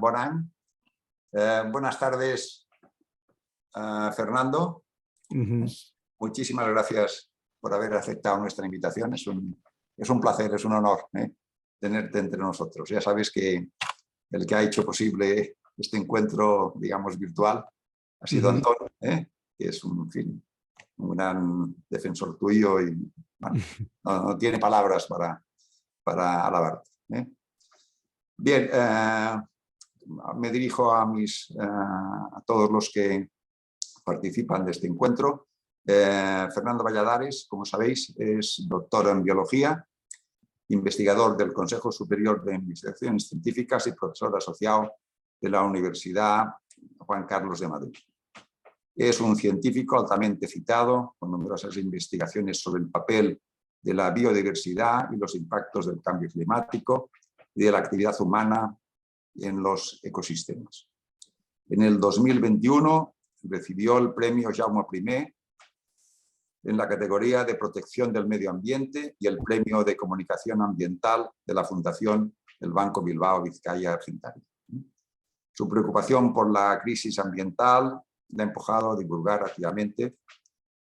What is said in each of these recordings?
Bonán. Buenas tardes, Fernando. Muchísimas gracias por haber aceptado nuestra invitación. Es un placer, es un honor tenerte entre nosotros. Ya sabes que el que ha hecho posible este encuentro, digamos, virtual, ha sido Antonio, que es un gran defensor tuyo y bueno, no tiene palabras para alabarte. Bien, me dirijo a todos los que participan de este encuentro. Fernando Valladares, como sabéis, es doctor en biología, investigador del Consejo Superior de Investigaciones Científicas y profesor asociado de la Universidad Juan Carlos de Madrid. Es un científico altamente citado, con numerosas investigaciones sobre el papel de la biodiversidad y los impactos del cambio climático y de la actividad humana en los ecosistemas. En el 2021 recibió el premio Jaume I en la categoría de protección del medio ambiente y el premio de comunicación ambiental de la Fundación del Banco Bilbao Vizcaya Argentaria. Su preocupación por la crisis ambiental le ha empujado a divulgar activamente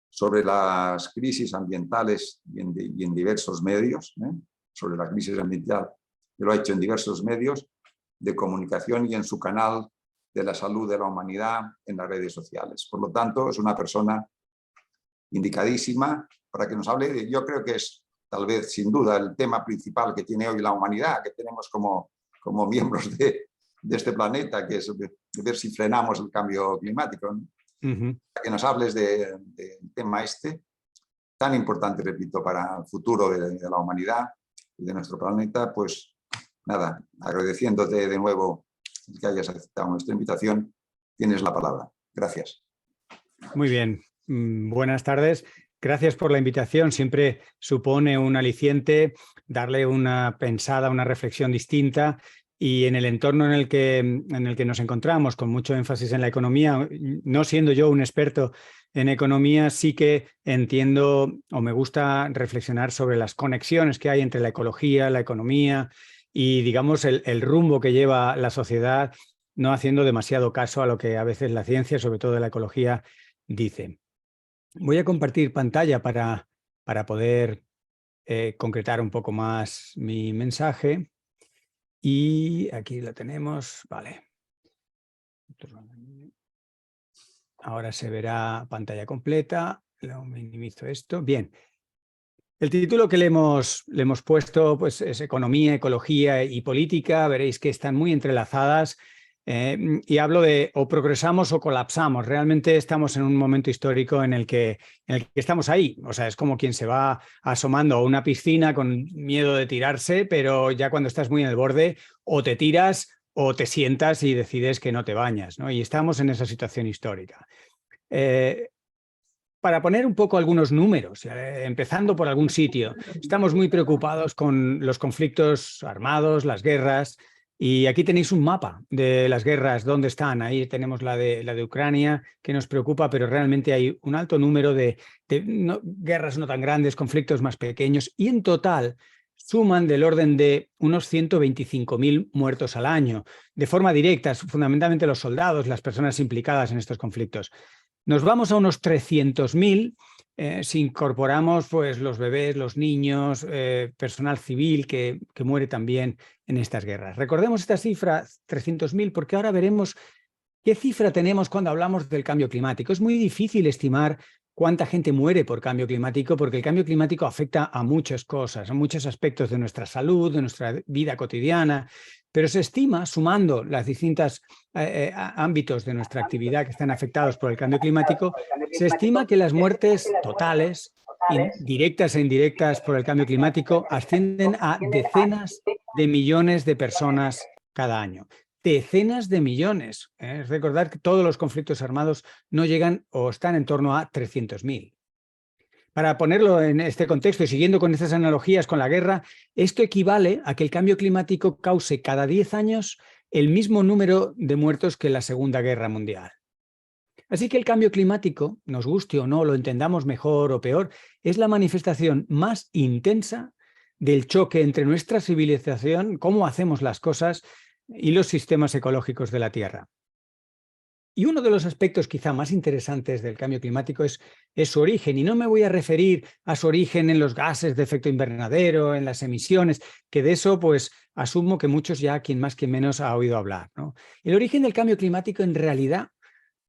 sobre las crisis ambientales y en diversos medios, sobre la crisis ambiental, que lo ha hecho en diversos medios de comunicación y en su canal de la salud de la humanidad en las redes sociales. Por lo tanto, es una persona indicadísima para que nos hable. Yo creo que es, tal vez, sin duda, el tema principal que tiene hoy la humanidad, que tenemos como miembros de este planeta, que es ver si frenamos el cambio climático, ¿no? Que nos hables del tema tan importante, repito, para el futuro de la humanidad y de nuestro planeta. Pues nada, agradeciéndote de nuevo que hayas aceptado nuestra invitación, tienes la palabra. Gracias. Muy bien, buenas tardes. Gracias por la invitación. Siempre supone un aliciente darle una pensada, una reflexión distinta. Y en el entorno en el que nos encontramos, con mucho énfasis en la economía, no siendo yo un experto en economía, sí que entiendo o me gusta reflexionar sobre las conexiones que hay entre la ecología, la economía y, digamos, el rumbo que lleva la sociedad, no haciendo demasiado caso a lo que a veces la ciencia, sobre todo la ecología, dice. Voy a compartir pantalla para poder concretar un poco más mi mensaje. Y aquí lo tenemos, vale. Ahora se verá pantalla completa. Lo minimizo esto. Bien. El título que le hemos puesto pues, es Economía, Ecología y Política. Veréis que están muy entrelazadas. Y hablo de o progresamos o colapsamos. Realmente estamos en un momento histórico en el que estamos ahí. O sea, es como quien se va asomando a una piscina con miedo de tirarse, pero ya cuando estás muy en el borde, o te tiras o te sientas y decides que no te bañas, ¿no? Y estamos en esa situación histórica. Para poner un poco algunos números, empezando por algún sitio, estamos muy preocupados con los conflictos armados, las guerras. Y aquí tenéis un mapa de las guerras, dónde están. Ahí tenemos la de Ucrania, que nos preocupa, pero realmente hay un alto número de guerras no tan grandes, conflictos más pequeños, y en total suman del orden de unos 125.000 muertos al año, de forma directa, fundamentalmente los soldados, las personas implicadas en estos conflictos. Nos vamos a unos 300.000 si incorporamos pues, los bebés, los niños, personal civil que muere también en estas guerras. Recordemos esta cifra, 300.000, porque ahora veremos qué cifra tenemos cuando hablamos del cambio climático. Es muy difícil estimar cuánta gente muere por cambio climático, porque el cambio climático afecta a muchas cosas, a muchos aspectos de nuestra salud, de nuestra vida cotidiana, pero se estima, sumando los distintos ámbitos de nuestra actividad que están afectados por el cambio climático, se estima que las muertes totales, directas e indirectas por el cambio climático, ascienden a decenas de millones de personas cada año. Decenas de millones. Recordar que todos los conflictos armados no llegan o están en torno a 300.000. Para ponerlo en este contexto y siguiendo con estas analogías con la guerra, esto equivale a que el cambio climático cause cada 10 años el mismo número de muertos que la Segunda Guerra Mundial. Así que el cambio climático, nos guste o no, lo entendamos mejor o peor, es la manifestación más intensa del choque entre nuestra civilización, cómo hacemos las cosas, y los sistemas ecológicos de la Tierra. Y uno de los aspectos quizá más interesantes del cambio climático es su origen. Y no me voy a referir a su origen en los gases de efecto invernadero, en las emisiones, que de eso pues asumo que muchos ya, quien más quien menos, ha oído hablar, ¿no? El origen del cambio climático en realidad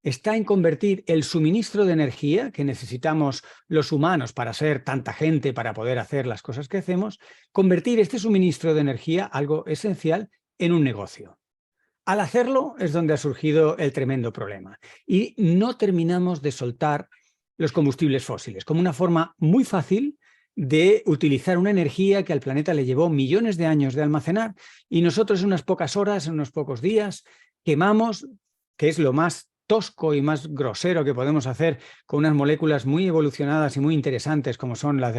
está en convertir el suministro de energía que necesitamos los humanos para ser tanta gente, para poder hacer las cosas que hacemos, convertir este suministro de energía, algo esencial, en un negocio. Al hacerlo es donde ha surgido el tremendo problema y no terminamos de soltar los combustibles fósiles como una forma muy fácil de utilizar una energía que al planeta le llevó millones de años de almacenar y nosotros en unas pocas horas, en unos pocos días, quemamos, que es lo más tosco y más grosero que podemos hacer con unas moléculas muy evolucionadas y muy interesantes como son las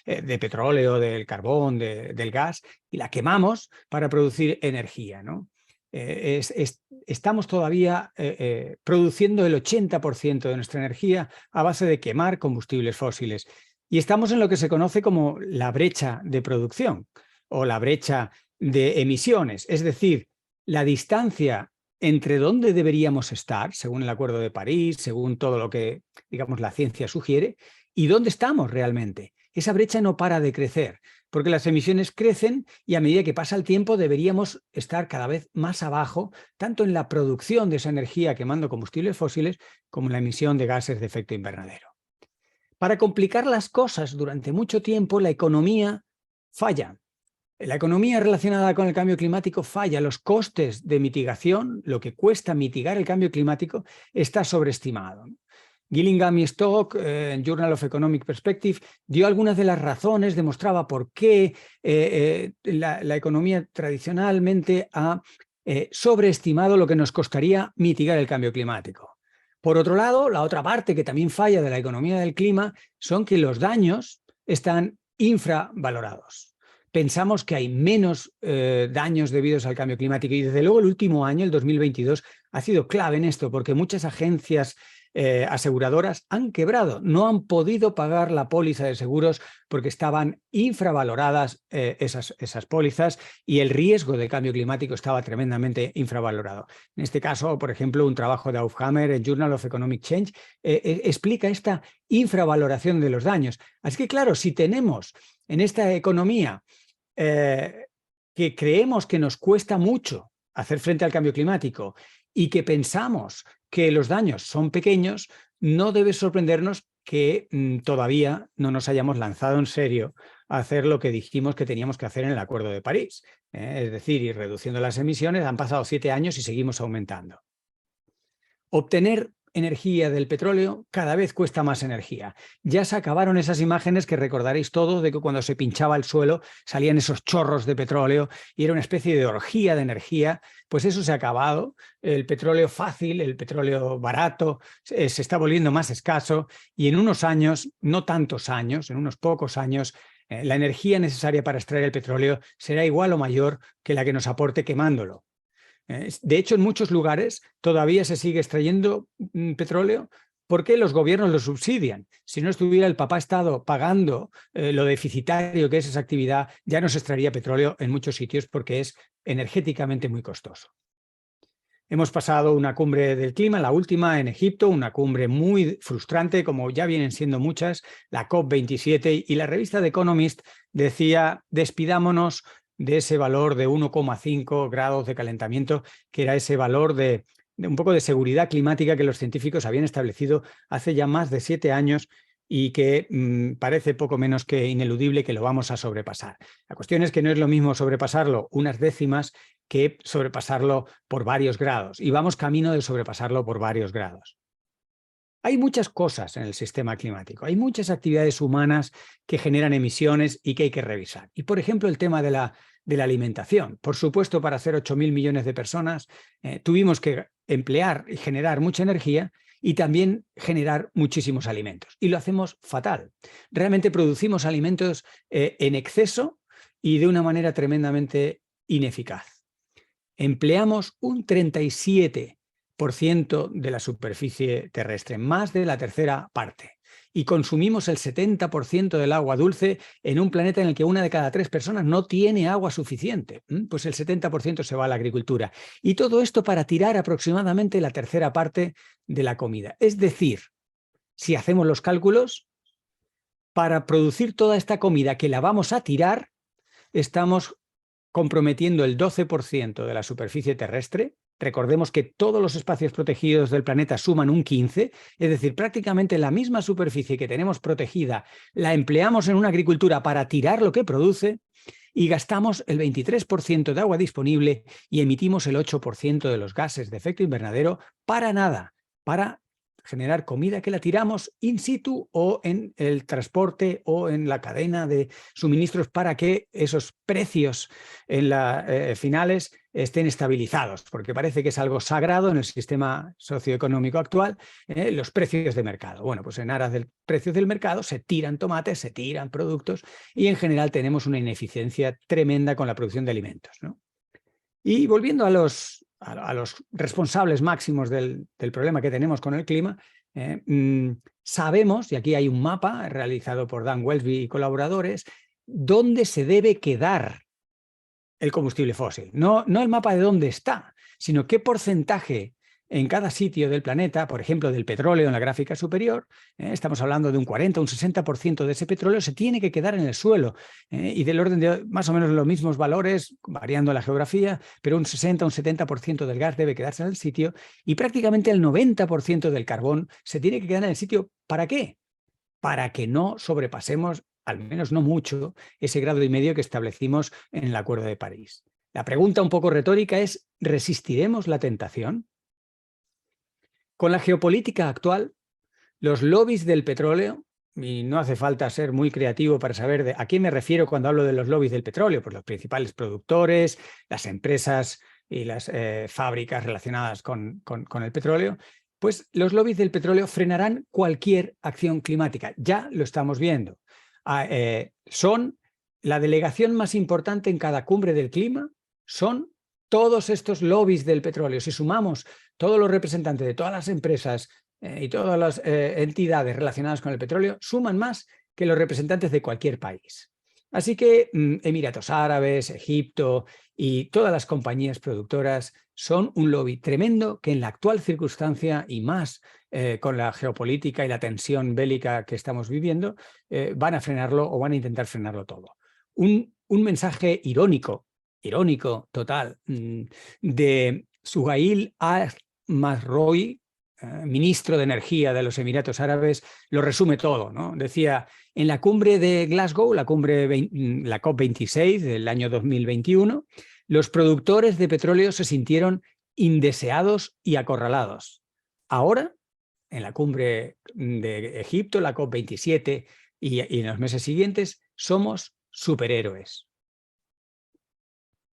de petróleo, del carbón, del gas, y la quemamos para producir energía, ¿no? Estamos todavía produciendo el 80% de nuestra energía a base de quemar combustibles fósiles. Y estamos en lo que se conoce como la brecha de producción o la brecha de emisiones, es decir, la distancia entre dónde deberíamos estar, según el Acuerdo de París, según todo lo que, digamos, la ciencia sugiere, y dónde estamos realmente. Esa brecha no para de crecer, porque las emisiones crecen y a medida que pasa el tiempo deberíamos estar cada vez más abajo, tanto en la producción de esa energía quemando combustibles fósiles como en la emisión de gases de efecto invernadero. Para complicar las cosas durante mucho tiempo, la economía falla. La economía relacionada con el cambio climático falla. Los costes de mitigación, lo que cuesta mitigar el cambio climático, está sobreestimado. Gillingham y Stock, en Journal of Economic Perspective, dio algunas de las razones, demostraba por qué la economía tradicionalmente ha sobreestimado lo que nos costaría mitigar el cambio climático. Por otro lado, la otra parte que también falla de la economía del clima son que los daños están infravalorados. Pensamos que hay menos daños debidos al cambio climático y desde luego el último año, el 2022, ha sido clave en esto porque muchas agencias aseguradoras han quebrado, no han podido pagar la póliza de seguros porque estaban infravaloradas esas pólizas y el riesgo de cambio climático estaba tremendamente infravalorado. En este caso, por ejemplo, un trabajo de Aufhammer en Journal of Economic Change explica esta infravaloración de los daños. Así que claro, si tenemos en esta economía que creemos que nos cuesta mucho hacer frente al cambio climático y que pensamos que los daños son pequeños, no debe sorprendernos que todavía no nos hayamos lanzado en serio a hacer lo que dijimos que teníamos que hacer en el Acuerdo de París. Es decir, ir reduciendo las emisiones. Han pasado 7 años y seguimos aumentando. Obtener energía del petróleo cada vez cuesta más energía. Ya se acabaron esas imágenes que recordaréis todos de que cuando se pinchaba el suelo salían esos chorros de petróleo y era una especie de orgía de energía. Pues eso se ha acabado. El petróleo fácil, el petróleo barato se está volviendo más escaso y en unos años, no tantos años, en unos pocos años, la energía necesaria para extraer el petróleo será igual o mayor que la que nos aporte quemándolo. De hecho, en muchos lugares todavía se sigue extrayendo petróleo porque los gobiernos lo subsidian. Si no estuviera el papá Estado pagando lo deficitario que es esa actividad, ya no se extraería petróleo en muchos sitios porque es energéticamente muy costoso. Hemos pasado una cumbre del clima, la última en Egipto, una cumbre muy frustrante, como ya vienen siendo muchas, la COP27, y la revista The Economist decía: despidámonos de ese valor de 1,5 grados de calentamiento, que era ese valor de un poco de seguridad climática que los científicos habían establecido hace ya más de 7 años y que parece poco menos que ineludible que lo vamos a sobrepasar. La cuestión es que no es lo mismo sobrepasarlo unas décimas que sobrepasarlo por varios grados, y vamos camino de sobrepasarlo por varios grados. Hay muchas cosas en el sistema climático, hay muchas actividades humanas que generan emisiones y que hay que revisar. Y, por ejemplo, el tema de la alimentación. Por supuesto, para hacer 8.000 millones de personas tuvimos que emplear y generar mucha energía y también generar muchísimos alimentos. Y lo hacemos fatal. Realmente producimos alimentos en exceso y de una manera tremendamente ineficaz. Empleamos un 37% de la superficie terrestre, más de la tercera parte. y consumimos el 70% del agua dulce en un planeta en el que 1 de cada 3 personas no tiene agua suficiente. Pues el 70% se va a la agricultura. Y todo esto para tirar aproximadamente la tercera parte de la comida. Es decir, si hacemos los cálculos, para producir toda esta comida que la vamos a tirar, estamos comprometiendo el 12% de la superficie terrestre. Recordemos que todos los espacios protegidos del planeta suman un 15%, es decir, prácticamente la misma superficie que tenemos protegida la empleamos en una agricultura para tirar lo que produce y gastamos el 23% de agua disponible y emitimos el 8% de los gases de efecto invernadero para nada, para generar comida que la tiramos in situ o en el transporte o en la cadena de suministros para que esos precios en finales estén estabilizados, porque parece que es algo sagrado en el sistema socioeconómico actual, los precios de mercado. Bueno, pues en aras del precio del mercado se tiran tomates, se tiran productos y en general tenemos una ineficiencia tremenda con la producción de alimentos, ¿no? Y volviendo a los responsables máximos del problema que tenemos con el clima, sabemos, y aquí hay un mapa realizado por Dan Welsby y colaboradores, dónde se debe quedar el combustible fósil. No el mapa de dónde está, sino qué porcentaje en cada sitio del planeta, por ejemplo, del petróleo en la gráfica superior, estamos hablando de un 40 o un 60% de ese petróleo se tiene que quedar en el suelo y del orden de más o menos los mismos valores, variando la geografía, pero un 60 o un 70% del gas debe quedarse en el sitio y prácticamente el 90% del carbón se tiene que quedar en el sitio. ¿Para qué? Para que no sobrepasemos, al menos no mucho, ese 1,5 grados que establecimos en el Acuerdo de París. La pregunta un poco retórica es, ¿resistiremos la tentación? Con la geopolítica actual, los lobbies del petróleo, y no hace falta ser muy creativo para saber a quién me refiero cuando hablo de los lobbies del petróleo, pues los principales productores, las empresas y las fábricas relacionadas con el petróleo, pues los lobbies del petróleo frenarán cualquier acción climática. Ya lo estamos viendo. Son la delegación más importante en cada cumbre del clima, son todos estos lobbies del petróleo. Si sumamos todos los representantes de todas las empresas y todas las entidades relacionadas con el petróleo, suman más que los representantes de cualquier país. Así que Emiratos Árabes, Egipto y todas las compañías productoras son un lobby tremendo que en la actual circunstancia y más con la geopolítica y la tensión bélica que estamos viviendo, van a frenarlo o van a intentar frenarlo todo. Un mensaje irónico total, de Suhail al-Masroui, ministro de Energía de los Emiratos Árabes, lo resume todo, ¿no? Decía, en la cumbre de Glasgow, la COP26 del año 2021, los productores de petróleo se sintieron indeseados y acorralados. Ahora, en la cumbre de Egipto, la COP27 y en los meses siguientes, somos superhéroes.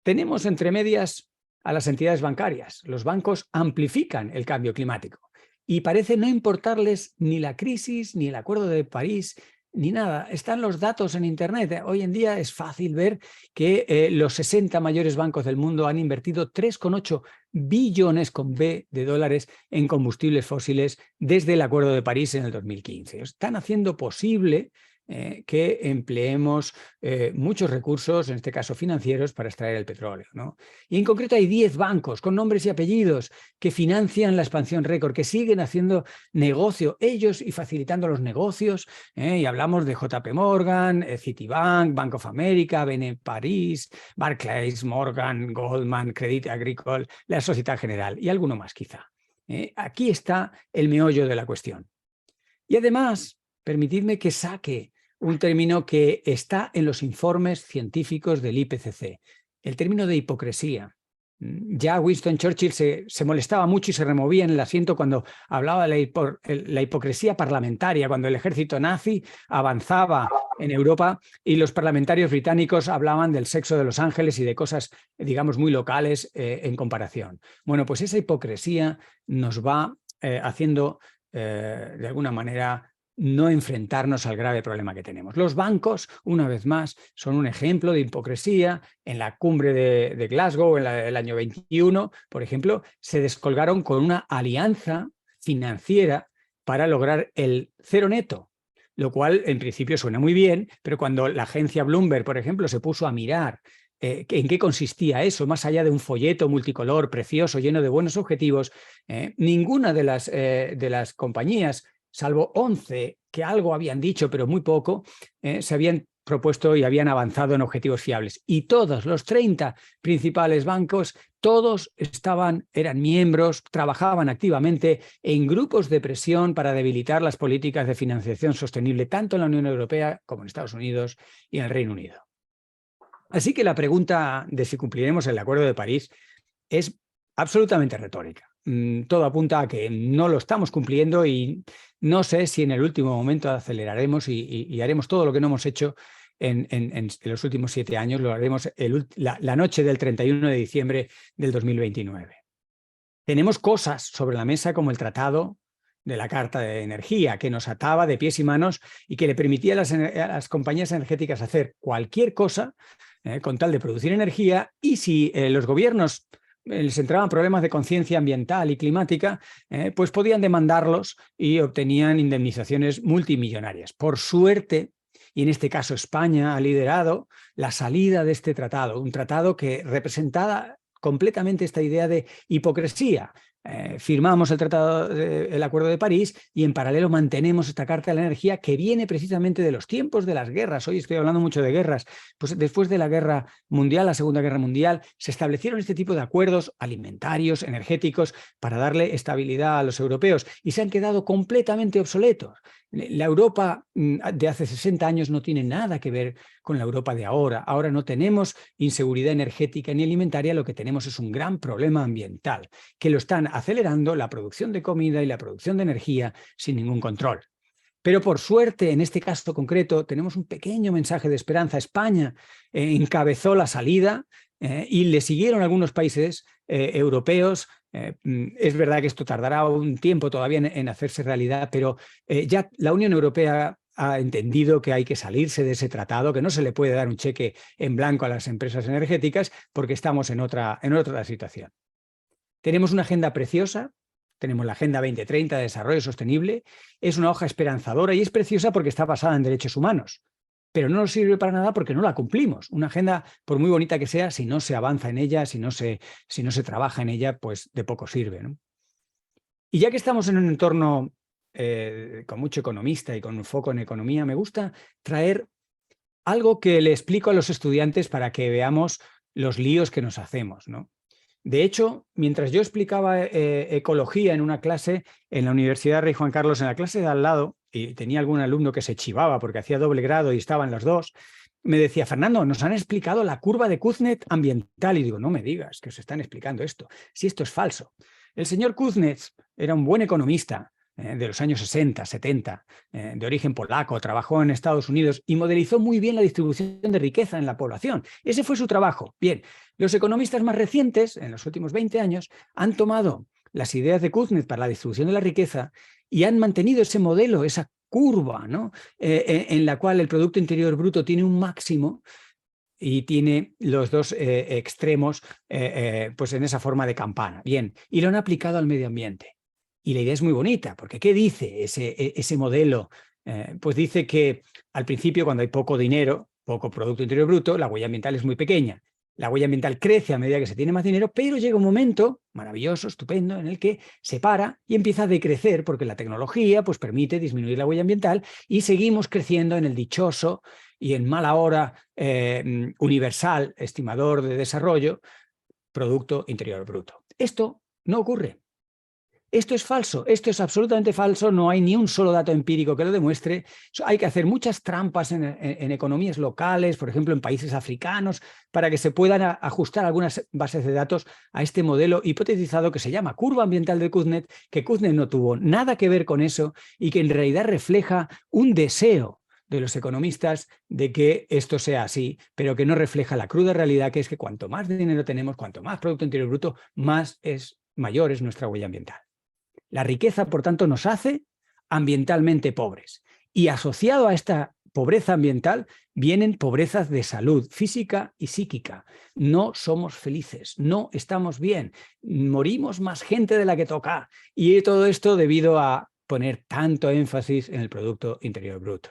Tenemos entre medias a las entidades bancarias. Los bancos amplifican el cambio climático y parece no importarles ni la crisis, ni el Acuerdo de París, ni nada. Están los datos en Internet. Hoy en día es fácil ver que los 60 mayores bancos del mundo han invertido 3,8 billones con B de dólares en combustibles fósiles desde el Acuerdo de París en el 2015. Están haciendo posible que empleemos muchos recursos, en este caso financieros, para extraer el petróleo, ¿no? Y en concreto hay 10 bancos con nombres y apellidos que financian la expansión récord, que siguen haciendo negocio ellos y facilitando los negocios, y hablamos de JP Morgan, Citibank, Bank of America, BNP París, Barclays, Morgan, Goldman, Crédit Agricole, la Société Générale y alguno más quizá. Aquí está el meollo de la cuestión. Y además, permitidme que saque un término que está en los informes científicos del IPCC, el término de hipocresía. Ya Winston Churchill se molestaba mucho y se removía en el asiento cuando hablaba de la hipocresía parlamentaria, cuando el ejército nazi avanzaba en Europa y los parlamentarios británicos hablaban del sexo de los ángeles y de cosas, digamos, muy locales en comparación. Bueno, pues esa hipocresía nos va haciendo, de alguna manera, no enfrentarnos al grave problema que tenemos. Los bancos, una vez más, son un ejemplo de hipocresía. En la cumbre de Glasgow, en el año 21, por ejemplo, se descolgaron con una alianza financiera para lograr el cero neto. lo cual en principio suena muy bien, pero cuando la agencia Bloomberg, por ejemplo, se puso a mirar en qué consistía eso, más allá de un folleto multicolor, precioso, lleno de buenos objetivos, ninguna de las compañías, salvo 11 que algo habían dicho, pero muy poco, se habían propuesto y habían avanzado en objetivos fiables. Y todos los 30 principales bancos, todos eran miembros, trabajaban activamente en grupos de presión para debilitar las políticas de financiación sostenible, tanto en la Unión Europea como en Estados Unidos y en el Reino Unido. Así que la pregunta de si cumpliremos el Acuerdo de París es absolutamente retórica. Todo apunta a que no lo estamos cumpliendo y no sé si en el último momento aceleraremos y haremos todo lo que no hemos hecho en los últimos 7 años, lo haremos la noche del 31 de diciembre del 2029. Tenemos cosas sobre la mesa como el Tratado de la Carta de Energía, que nos ataba de pies y manos y que le permitía a las compañías energéticas hacer cualquier cosa con tal de producir energía, y si los gobiernos les entraban problemas de conciencia ambiental y climática, pues podían demandarlos y obtenían indemnizaciones multimillonarias. Por suerte, y en este caso España ha liderado la salida de este tratado, un tratado que representaba completamente esta idea de hipocresía. Firmamos el Acuerdo de París y en paralelo mantenemos esta Carta de la Energía que viene precisamente de los tiempos de las guerras. Hoy estoy hablando mucho de guerras. Pues después de la Guerra Mundial, la Segunda Guerra Mundial, se establecieron este tipo de acuerdos alimentarios, energéticos, para darle estabilidad a los europeos y se han quedado completamente obsoletos. La Europa de hace 60 años no tiene nada que ver con la Europa de ahora. Ahora no tenemos inseguridad energética ni alimentaria, lo que tenemos es un gran problema ambiental, que lo están acelerando la producción de comida y la producción de energía sin ningún control. Pero por suerte, en este caso concreto, tenemos un pequeño mensaje de esperanza. España encabezó la salida y le siguieron algunos países europeos. Es verdad que esto tardará un tiempo todavía en hacerse realidad, pero ya la Unión Europea ha entendido que hay que salirse de ese tratado, que no se le puede dar un cheque en blanco a las empresas energéticas porque estamos en otra situación. Tenemos una agenda preciosa, tenemos la Agenda 2030 de Desarrollo Sostenible, es una hoja esperanzadora y es preciosa porque está basada en derechos humanos, pero no nos sirve para nada porque no la cumplimos. Una agenda, por muy bonita que sea, si no se avanza en ella, si no se trabaja en ella, pues de poco sirve, ¿no? Y ya que estamos en un entorno con mucho economista y con un foco en economía, me gusta traer algo que le explico a los estudiantes para que veamos los líos que nos hacemos, ¿no? De hecho, mientras yo explicaba ecología en una clase en la Universidad Rey Juan Carlos, en la clase de al lado, y tenía algún alumno que se chivaba porque hacía doble grado y estaban los dos, me decía: Fernando, nos han explicado la curva de Kuznets ambiental. Y digo: no me digas que os están explicando esto, si esto es falso. El señor Kuznets era un buen economista de los años 60, 70, de origen polaco, trabajó en Estados Unidos y modelizó muy bien la distribución de riqueza en la población. Ese fue su trabajo. Bien, los economistas más recientes, en los últimos 20 años, han tomado las ideas de Kuznets para la distribución de la riqueza y han mantenido ese modelo, esa curva, ¿no? En la cual el Producto Interior Bruto tiene un máximo y tiene los dos extremos pues en esa forma de campana. Bien, y lo han aplicado al medio ambiente. Y la idea es muy bonita, porque ¿qué dice ese modelo? Pues dice que al principio, cuando hay poco dinero, poco Producto Interior Bruto, la huella ambiental es muy pequeña. La huella ambiental crece a medida que se tiene más dinero, pero llega un momento maravilloso, estupendo, en el que se para y empieza a decrecer, porque la tecnología pues, permite disminuir la huella ambiental y seguimos creciendo en el dichoso y en mala hora universal estimador de desarrollo, Producto Interior Bruto. Esto no ocurre. Esto es falso, esto es absolutamente falso, no hay ni un solo dato empírico que lo demuestre. Hay que hacer muchas trampas en economías locales, por ejemplo en países africanos, para que se puedan ajustar algunas bases de datos a este modelo hipotetizado que se llama curva ambiental de Kuznets, que Kuznets no tuvo nada que ver con eso y que en realidad refleja un deseo de los economistas de que esto sea así, pero que no refleja la cruda realidad, que es que cuanto más dinero tenemos, cuanto más Producto Interior Bruto, mayor es nuestra huella ambiental. La riqueza, por tanto, nos hace ambientalmente pobres. Y asociado a esta pobreza ambiental vienen pobrezas de salud física y psíquica. No somos felices, no estamos bien, morimos más gente de la que toca. Y todo esto debido a poner tanto énfasis en el Producto Interior Bruto.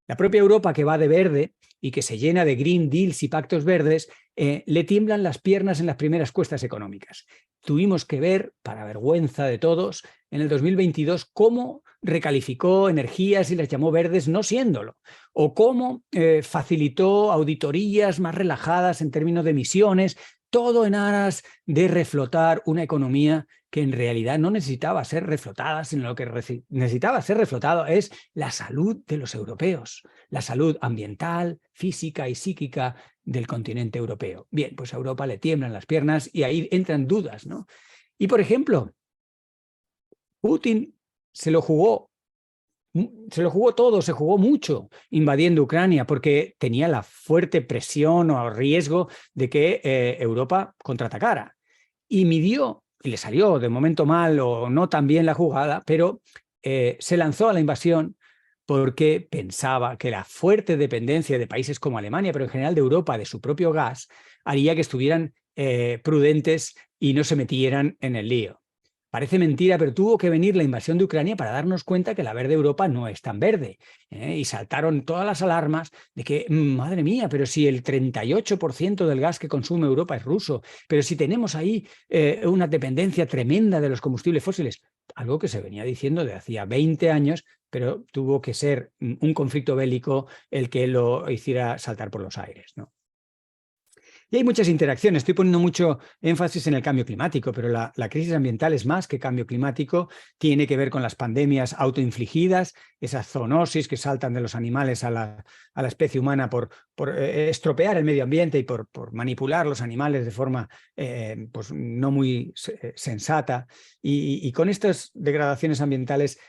La propia Europa, que va de verde y que se llena de Green Deals y pactos verdes, le tiemblan las piernas en las primeras cuestas económicas. Tuvimos que ver, para vergüenza de todos, en el 2022 cómo recalificó energías y las llamó verdes no siéndolo, o cómo facilitó auditorías más relajadas en términos de emisiones, todo en aras de reflotar una economía que en realidad no necesitaba ser reflotada, sino lo que necesitaba ser reflotado es la salud de los europeos, la salud ambiental, física y psíquica del continente europeo. Bien, pues a Europa le tiemblan las piernas y ahí entran dudas, ¿no? Y, por ejemplo, Putin se lo jugó todo, se jugó mucho invadiendo Ucrania porque tenía la fuerte presión o riesgo de que Europa contraatacara. Y midió, y le salió de momento mal o no tan bien la jugada, pero se lanzó a la invasión porque pensaba que la fuerte dependencia de países como Alemania, pero en general de Europa, de su propio gas, haría que estuvieran prudentes y no se metieran en el lío. Parece mentira, pero tuvo que venir la invasión de Ucrania para darnos cuenta que la verde Europa no es tan verde. Y saltaron todas las alarmas de que, madre mía, pero si el 38% del gas que consume Europa es ruso, pero si tenemos ahí una dependencia tremenda de los combustibles fósiles, algo que se venía diciendo de hacía 20 años, pero tuvo que ser un conflicto bélico el que lo hiciera saltar por los aires, ¿no? Y hay muchas interacciones. Estoy poniendo mucho énfasis en el cambio climático, pero la crisis ambiental es más que cambio climático. Tiene que ver con las pandemias autoinfligidas, esas zoonosis que saltan de los animales a la especie humana por estropear el medio ambiente y por manipular los animales de forma pues no muy sensata. Y con estas degradaciones ambientales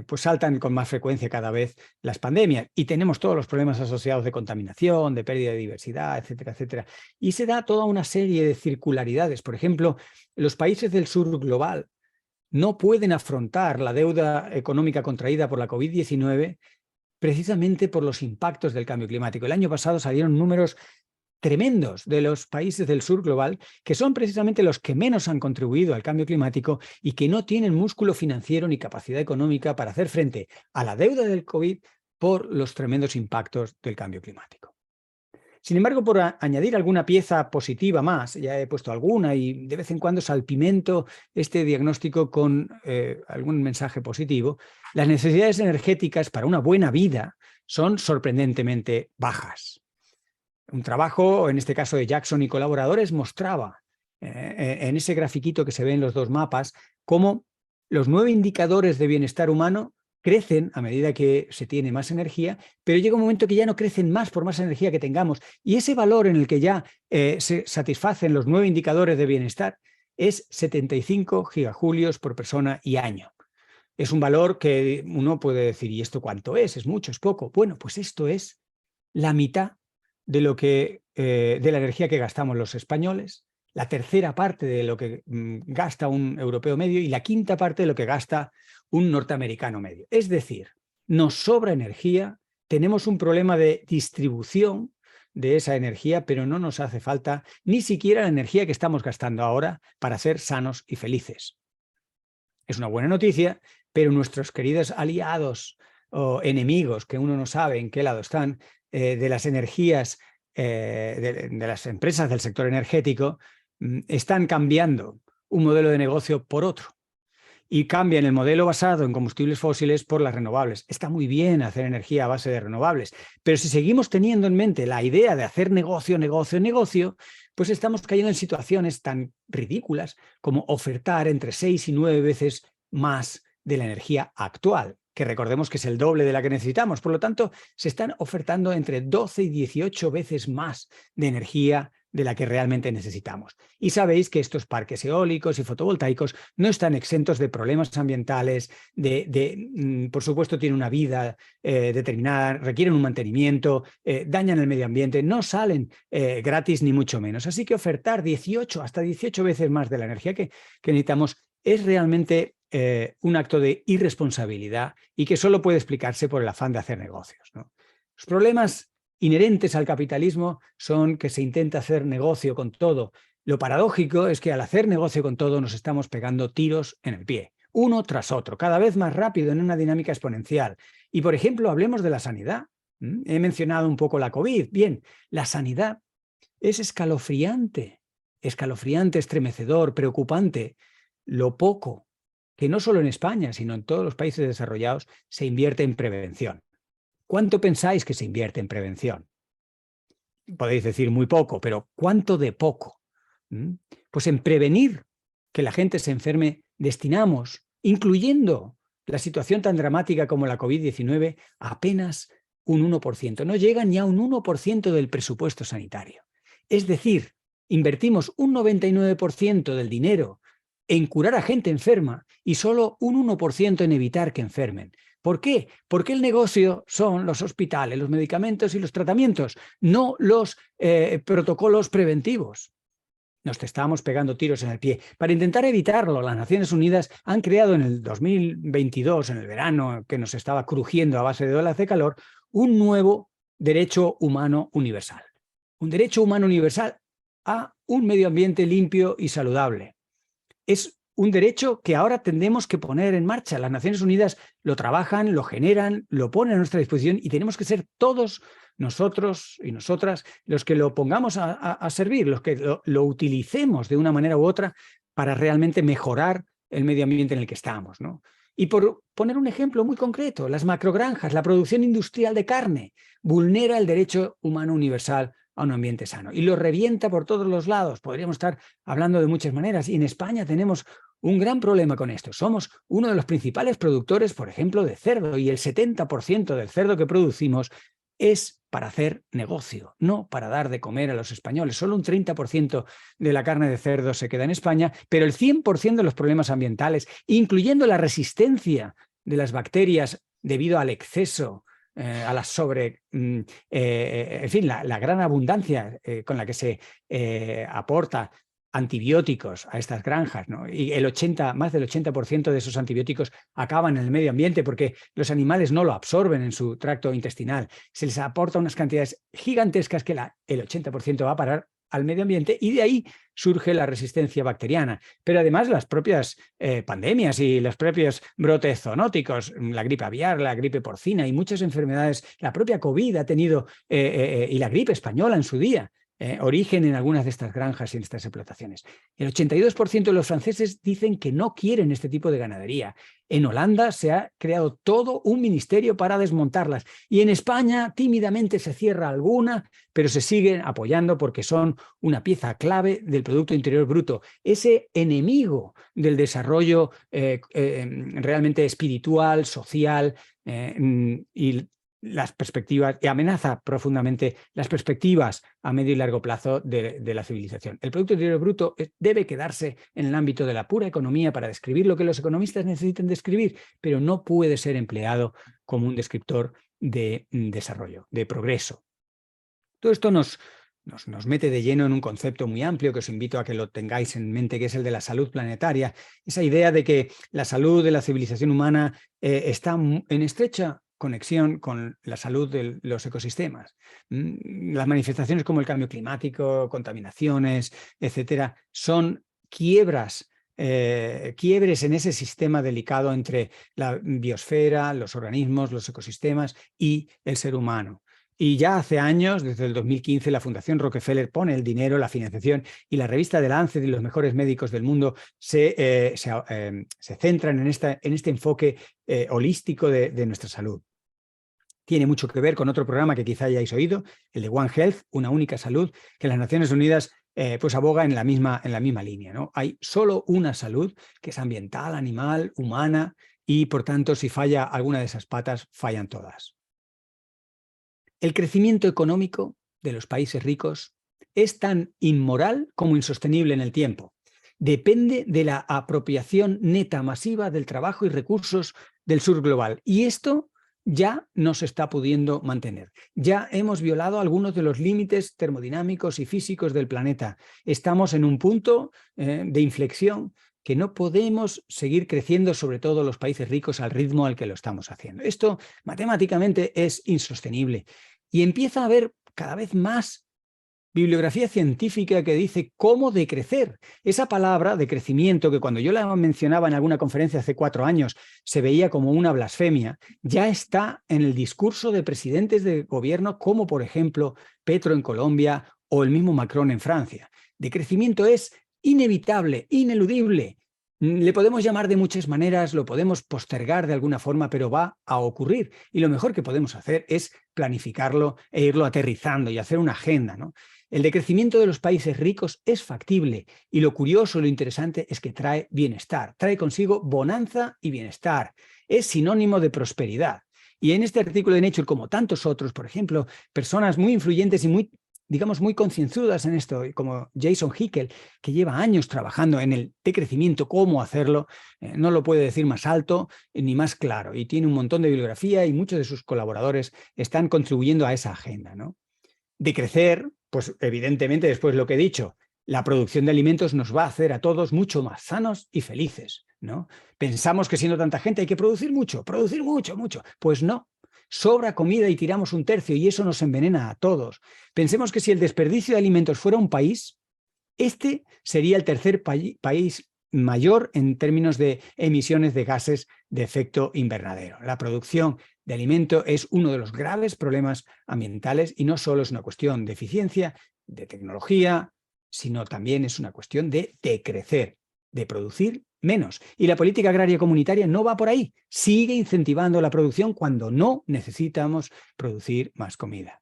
pues saltan con más frecuencia cada vez las pandemias y tenemos todos los problemas asociados de contaminación, de pérdida de diversidad, etcétera, etcétera. Y se da toda una serie de circularidades. Por ejemplo, los países del sur global no pueden afrontar la deuda económica contraída por la COVID-19 precisamente por los impactos del cambio climático. El año pasado salieron números tremendos de los países del sur global, que son precisamente los que menos han contribuido al cambio climático y que no tienen músculo financiero ni capacidad económica para hacer frente a la deuda del COVID por los tremendos impactos del cambio climático. Sin embargo, por añadir alguna pieza positiva más, ya he puesto alguna y de vez en cuando salpimento este diagnóstico con algún mensaje positivo, las necesidades energéticas para una buena vida son sorprendentemente bajas. Un trabajo, en este caso de Jackson y colaboradores, mostraba en ese grafiquito que se ve en los dos mapas cómo los 9 indicadores de bienestar humano crecen a medida que se tiene más energía, pero llega un momento que ya no crecen más por más energía que tengamos. Y ese valor en el que ya se satisfacen los 9 indicadores de bienestar es 75 gigajulios por persona y año. Es un valor que uno puede decir, ¿y esto cuánto es? ¿Es mucho? ¿Es poco? Bueno, pues esto es la mitad de lo que de la energía que gastamos los españoles, la tercera parte de lo que gasta un europeo medio y la quinta parte de lo que gasta un norteamericano medio. Es decir, nos sobra energía, tenemos un problema de distribución de esa energía, pero no nos hace falta ni siquiera la energía que estamos gastando ahora para ser sanos y felices. Es una buena noticia, pero nuestros queridos aliados o enemigos, que uno no sabe en qué lado están, de las energías, de las empresas del sector energético, están cambiando un modelo de negocio por otro y cambian el modelo basado en combustibles fósiles por las renovables. Está muy bien hacer energía a base de renovables, pero si seguimos teniendo en mente la idea de hacer negocio, pues estamos cayendo en situaciones tan ridículas como ofertar entre 6 y 9 veces más de la energía actual, que recordemos que es el doble de la que necesitamos. Por lo tanto, se están ofertando entre 12 y 18 veces más de energía de la que realmente necesitamos. Y sabéis que estos parques eólicos y fotovoltaicos no están exentos de problemas ambientales, por supuesto tienen una vida determinada, requieren un mantenimiento, dañan el medio ambiente, no salen gratis ni mucho menos. Así que ofertar hasta 18 veces más de la energía que necesitamos es realmente un acto de irresponsabilidad y que solo puede explicarse por el afán de hacer negocios, ¿no? Los problemas inherentes al capitalismo son que se intenta hacer negocio con todo. Lo paradójico es que al hacer negocio con todo nos estamos pegando tiros en el pie. uno tras otro, cada vez más rápido en una dinámica exponencial. Y, por ejemplo, hablemos de la sanidad. He mencionado un poco la COVID. Bien, la sanidad es escalofriante, estremecedor, preocupante, lo poco que no solo en España, sino en todos los países desarrollados se invierte en prevención. ¿Cuánto pensáis que se invierte en prevención? Podéis decir muy poco, pero ¿cuánto de poco? Pues en prevenir que la gente se enferme destinamos, incluyendo la situación tan dramática como la COVID-19, apenas un 1%. No llega ni a un 1% del presupuesto sanitario. Es decir, invertimos un 99% del dinero en curar a gente enferma y solo un 1% en evitar que enfermen. ¿Por qué? Porque el negocio son los hospitales, los medicamentos y los tratamientos, no los protocolos preventivos. Nos estábamos pegando tiros en el pie. Para intentar evitarlo, las Naciones Unidas han creado en el 2022, en el verano que nos estaba crujiendo a base de olas de calor, un nuevo derecho humano universal. Un derecho humano universal a un medio ambiente limpio y saludable. Es un derecho que ahora tendremos que poner en marcha. Las Naciones Unidas lo trabajan, lo generan, lo ponen a nuestra disposición y tenemos que ser todos nosotros y nosotras los que lo pongamos a servir, los que lo utilicemos de una manera u otra para realmente mejorar el medio ambiente en el que estamos, ¿no? Y por poner un ejemplo muy concreto, las macrogranjas, la producción industrial de carne, vulnera el derecho humano universal a un ambiente sano y lo revienta por todos los lados. Podríamos estar hablando de muchas maneras y en España tenemos un gran problema con esto. Somos uno de los principales productores, por ejemplo, de cerdo y el 70% del cerdo que producimos es para hacer negocio, no para dar de comer a los españoles. Solo un 30% de la carne de cerdo se queda en España, pero el 100% de los problemas ambientales, incluyendo la resistencia de las bacterias debido al exceso, a la en fin, la gran abundancia con la que se aporta antibióticos a estas granjas, ¿no? Y más del 80% de esos antibióticos acaban en el medio ambiente porque los animales no lo absorben en su tracto intestinal. Se les aporta unas cantidades gigantescas que el 80% va a parar al medio ambiente y de ahí surge la resistencia bacteriana. Pero además las propias pandemias y los propios brotes zoonóticos, la gripe aviar, la gripe porcina y muchas enfermedades, la propia COVID ha tenido, y la gripe española en su día, origen en algunas de estas granjas y en estas explotaciones. El 82% de los franceses dicen que no quieren este tipo de ganadería. En Holanda se ha creado todo un ministerio para desmontarlas y en España tímidamente se cierra alguna, pero se siguen apoyando porque son una pieza clave del Producto Interior Bruto, ese enemigo del desarrollo realmente espiritual, social y las perspectivas, y amenaza profundamente las perspectivas a medio y largo plazo de la civilización. El Producto Interior Bruto debe quedarse en el ámbito de la pura economía para describir lo que los economistas necesiten describir, pero no puede ser empleado como un descriptor de desarrollo, de progreso. Todo esto nos mete de lleno en un concepto muy amplio que os invito a que lo tengáis en mente, que es el de la salud planetaria. Esa idea de que la salud de la civilización humana está en estrecha conexión con la salud de los ecosistemas. Las manifestaciones como el cambio climático, contaminaciones, etcétera, son quiebres en ese sistema delicado entre la biosfera, los organismos, los ecosistemas y el ser humano. Y ya hace años, desde el 2015, la Fundación Rockefeller pone el dinero, la financiación y la revista The Lancet y los mejores médicos del mundo se centran en este enfoque holístico de nuestra salud. Tiene mucho que ver con otro programa que quizá hayáis oído, el de One Health, una única salud, que las Naciones Unidas pues aboga en la misma línea, ¿no? Hay solo una salud, que es ambiental, animal, humana, y por tanto, si falla alguna de esas patas, fallan todas. El crecimiento económico de los países ricos es tan inmoral como insostenible en el tiempo. Depende de la apropiación neta masiva del trabajo y recursos del sur global. Y esto ya no se está pudiendo mantener. Ya hemos violado algunos de los límites termodinámicos y físicos del planeta. Estamos en un punto de inflexión que no podemos seguir creciendo, sobre todo los países ricos, al ritmo al que lo estamos haciendo. Esto matemáticamente es insostenible y empieza a haber cada vez más bibliografía científica que dice cómo decrecer. Esa palabra de crecimiento, que cuando yo la mencionaba en alguna conferencia hace 4 años se veía como una blasfemia, ya está en el discurso de presidentes de gobierno como, por ejemplo, Petro en Colombia o el mismo Macron en Francia. Decrecimiento es inevitable, ineludible. Le podemos llamar de muchas maneras, lo podemos postergar de alguna forma, pero va a ocurrir. Y lo mejor que podemos hacer es planificarlo e irlo aterrizando y hacer una agenda, ¿no? El decrecimiento de los países ricos es factible y lo curioso, lo interesante es que trae bienestar, trae consigo bonanza y bienestar. Es sinónimo de prosperidad. Y en este artículo de Nature, como tantos otros, por ejemplo, personas muy influyentes y muy, digamos, muy concienzudas en esto, como Jason Hickel, que lleva años trabajando en el decrecimiento, cómo hacerlo, no lo puede decir más alto ni más claro, y tiene un montón de bibliografía y muchos de sus colaboradores están contribuyendo a esa agenda, ¿no? Decrecer, pues evidentemente, después de lo que he dicho, la producción de alimentos nos va a hacer a todos mucho más sanos y felices, ¿no? Pensamos que siendo tanta gente hay que producir mucho, mucho. Pues no. Sobra comida y tiramos 1/3 y eso nos envenena a todos. Pensemos que si el desperdicio de alimentos fuera un país, este sería el tercer país mayor en términos de emisiones de gases de efecto invernadero. La producción de alimento es uno de los graves problemas ambientales y no solo es una cuestión de eficiencia, de tecnología, sino también es una cuestión de decrecer, de producir menos. Y la política agraria comunitaria no va por ahí. Sigue incentivando la producción cuando no necesitamos producir más comida.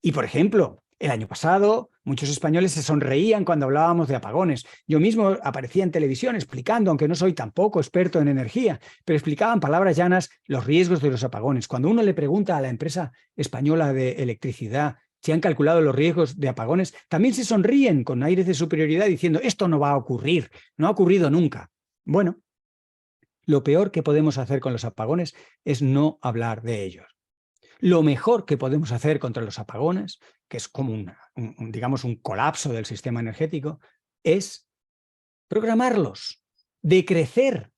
Y, por ejemplo, el año pasado muchos españoles se sonreían cuando hablábamos de apagones. Yo mismo aparecía en televisión explicando, aunque no soy tampoco experto en energía, pero explicaba en palabras llanas los riesgos de los apagones. Cuando uno le pregunta a la empresa española de electricidad si han calculado los riesgos de apagones, también se sonríen con aires de superioridad diciendo esto no va a ocurrir, no ha ocurrido nunca. Bueno, lo peor que podemos hacer con los apagones es no hablar de ellos. Lo mejor que podemos hacer contra los apagones, que es como digamos un colapso del sistema energético, es programarlos, decrecer.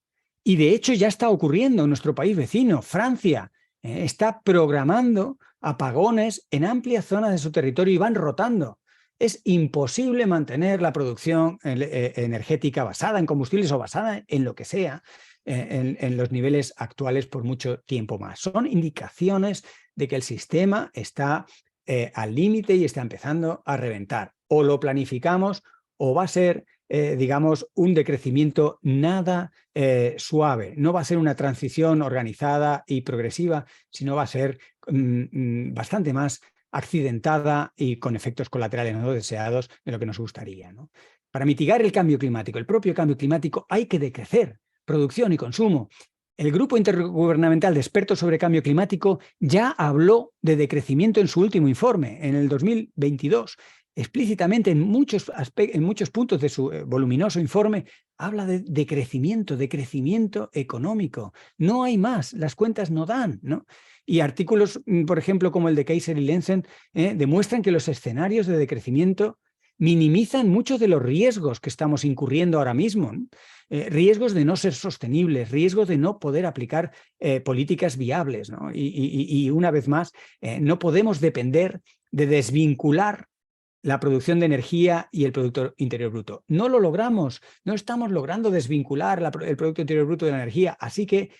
Y de hecho ya está ocurriendo en nuestro país vecino, Francia, está programando apagones en amplias zonas de su territorio y van rotando. Es imposible mantener la producción energética basada en combustibles o basada en lo que sea, en los niveles actuales por mucho tiempo más. Son indicaciones de que el sistema está al límite y está empezando a reventar. O lo planificamos o va a ser, digamos, un decrecimiento nada suave. No va a ser una transición organizada y progresiva, sino va a ser bastante más accidentada y con efectos colaterales no deseados de lo que nos gustaría, ¿no? Para mitigar el cambio climático, el propio cambio climático, hay que decrecer producción y consumo. El Grupo Intergubernamental de Expertos sobre Cambio Climático ya habló de decrecimiento en su último informe, en el 2022. Explícitamente en muchos puntos de su voluminoso informe habla de crecimiento económico. No hay más, las cuentas no dan, ¿no? Y artículos, por ejemplo, como el de Kaiser y Lenzen, demuestran que los escenarios de decrecimiento minimizan muchos de los riesgos que estamos incurriendo ahora mismo, ¿no? Riesgos de no ser sostenibles, riesgos de no poder aplicar políticas viables, ¿no? Y una vez más, no podemos depender de desvincular la producción de energía y el Producto Interior Bruto. No lo logramos, no estamos logrando desvincular el Producto Interior Bruto de la energía, así que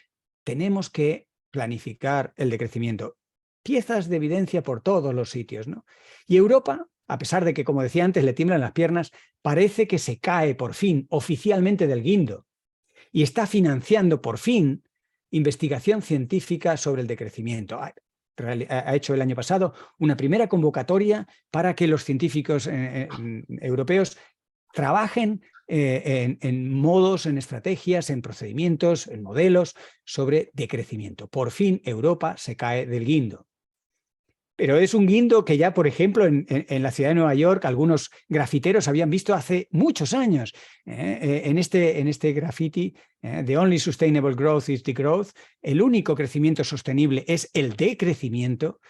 tenemos que planificar el decrecimiento. Piezas de evidencia por todos los sitios, ¿no? Y Europa, a pesar de que, como decía antes, le tiemblan las piernas, parece que se cae por fin oficialmente del guindo y está financiando por fin investigación científica sobre el decrecimiento. Ha hecho el año pasado una primera convocatoria para que los científicos europeos trabajen en modos, en estrategias, en procedimientos, en modelos sobre decrecimiento. Por fin Europa se cae del guindo. Pero es un guindo que ya, por ejemplo, en la ciudad de Nueva York, algunos grafiteros habían visto hace muchos años. En este graffiti, The only sustainable growth is degrowth, el único crecimiento sostenible es el decrecimiento.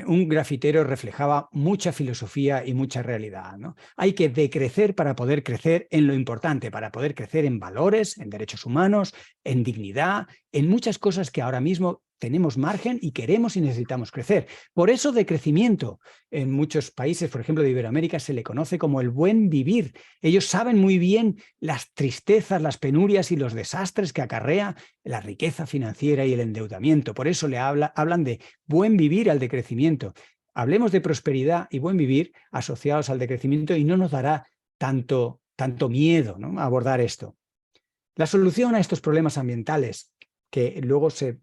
Un grafitero reflejaba mucha filosofía y mucha realidad, ¿no? Hay que decrecer para poder crecer en lo importante, para poder crecer en valores, en derechos humanos, en dignidad, en muchas cosas que ahora mismo tenemos margen y queremos y necesitamos crecer. Por eso de crecimiento en muchos países, por ejemplo de Iberoamérica, se le conoce como el buen vivir. Ellos saben muy bien las tristezas, las penurias y los desastres que acarrea la riqueza financiera y el endeudamiento. Por eso hablan de buen vivir al decrecimiento. Hablemos de prosperidad y buen vivir asociados al decrecimiento y no nos dará tanto miedo, ¿no?, abordar esto. La solución a estos problemas ambientales que luego se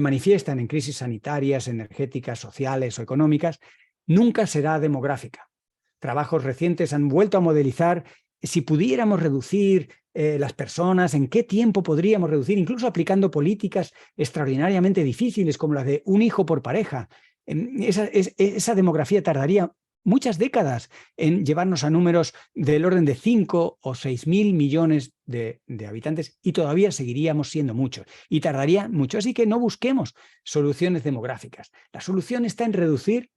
manifiestan en crisis sanitarias, energéticas, sociales o económicas, nunca será demográfica. Trabajos recientes han vuelto a modelizar si pudiéramos reducir las personas, en qué tiempo podríamos reducir, incluso aplicando políticas extraordinariamente difíciles como la de un hijo por pareja. Esa demografía tardaría muchas décadas en llevarnos a números del orden de 5 o 6.000 millones de habitantes y todavía seguiríamos siendo muchos y tardaría mucho. Así que no busquemos soluciones demográficas. La solución está en reducir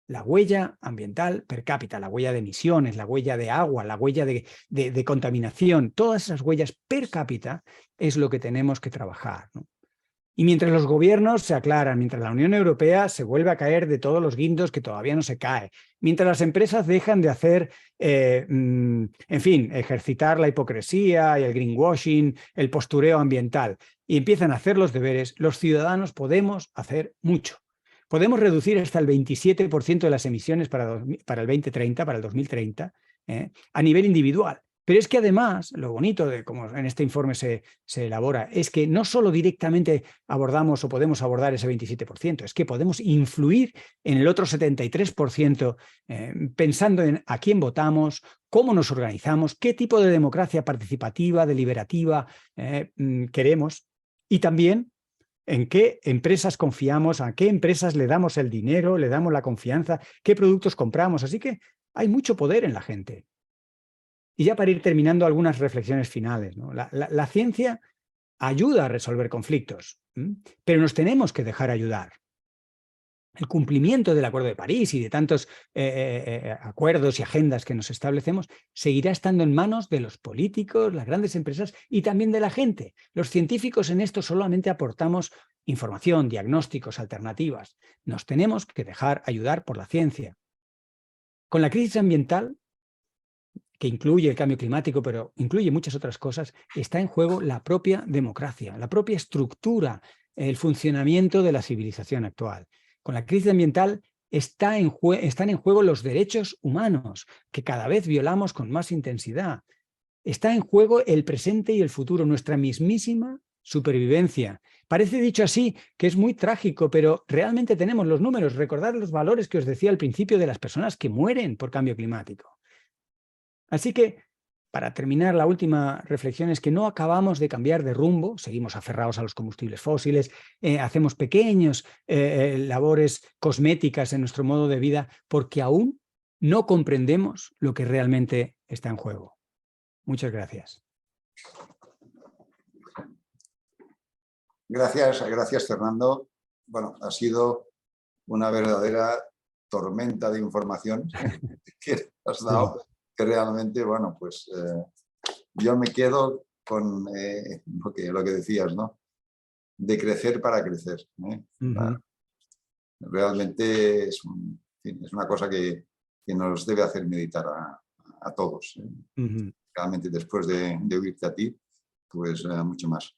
la huella ambiental per cápita, la huella de emisiones, la huella de agua, la huella de contaminación. Todas esas huellas per cápita es lo que tenemos que trabajar, ¿no? Y mientras los gobiernos se aclaran, mientras la Unión Europea se vuelve a caer de todos los guindos que todavía no se cae, mientras las empresas dejan de hacer, en fin, ejercitar la hipocresía y el greenwashing, el postureo ambiental, y empiezan a hacer los deberes, los ciudadanos podemos hacer mucho. Podemos reducir hasta el 27% de las emisiones para el 2030, para el 2030, a nivel individual. Pero es que además, lo bonito de cómo en este informe se elabora, es que no solo directamente abordamos o podemos abordar ese 27%, es que podemos influir en el otro 73%, pensando en a quién votamos, cómo nos organizamos, qué tipo de democracia participativa, deliberativa queremos, y también en qué empresas confiamos, a qué empresas le damos el dinero, le damos la confianza, qué productos compramos. Así que hay mucho poder en la gente. Y ya para ir terminando, algunas reflexiones finales, ¿no? La ciencia ayuda a resolver conflictos, pero nos tenemos que dejar ayudar. El cumplimiento del Acuerdo de París y de tantos acuerdos y agendas que nos establecemos seguirá estando en manos de los políticos, las grandes empresas y también de la gente. Los científicos en esto solamente aportamos información, diagnósticos, alternativas. Nos tenemos que dejar ayudar por la ciencia. Con la crisis ambiental, que incluye el cambio climático, pero incluye muchas otras cosas, está en juego la propia democracia, la propia estructura, el funcionamiento de la civilización actual. Con la crisis ambiental están en juego los derechos humanos, que cada vez violamos con más intensidad. Está en juego el presente y el futuro, nuestra mismísima supervivencia. Parece dicho así que es muy trágico, pero realmente tenemos los números. Recordad los valores que os decía al principio de las personas que mueren por cambio climático. Así que, para terminar, la última reflexión es que no acabamos de cambiar de rumbo, seguimos aferrados a los combustibles fósiles, hacemos pequeños labores cosméticas en nuestro modo de vida porque aún no comprendemos lo que realmente está en juego. Muchas gracias. Gracias, Fernando. Bueno, ha sido una verdadera tormenta de información que has dado. Que realmente, bueno, pues yo me quedo con lo que decías, ¿no? De crecer para crecer. Realmente es una cosa que nos debe hacer meditar a todos. Realmente después de oírte a ti, pues mucho más.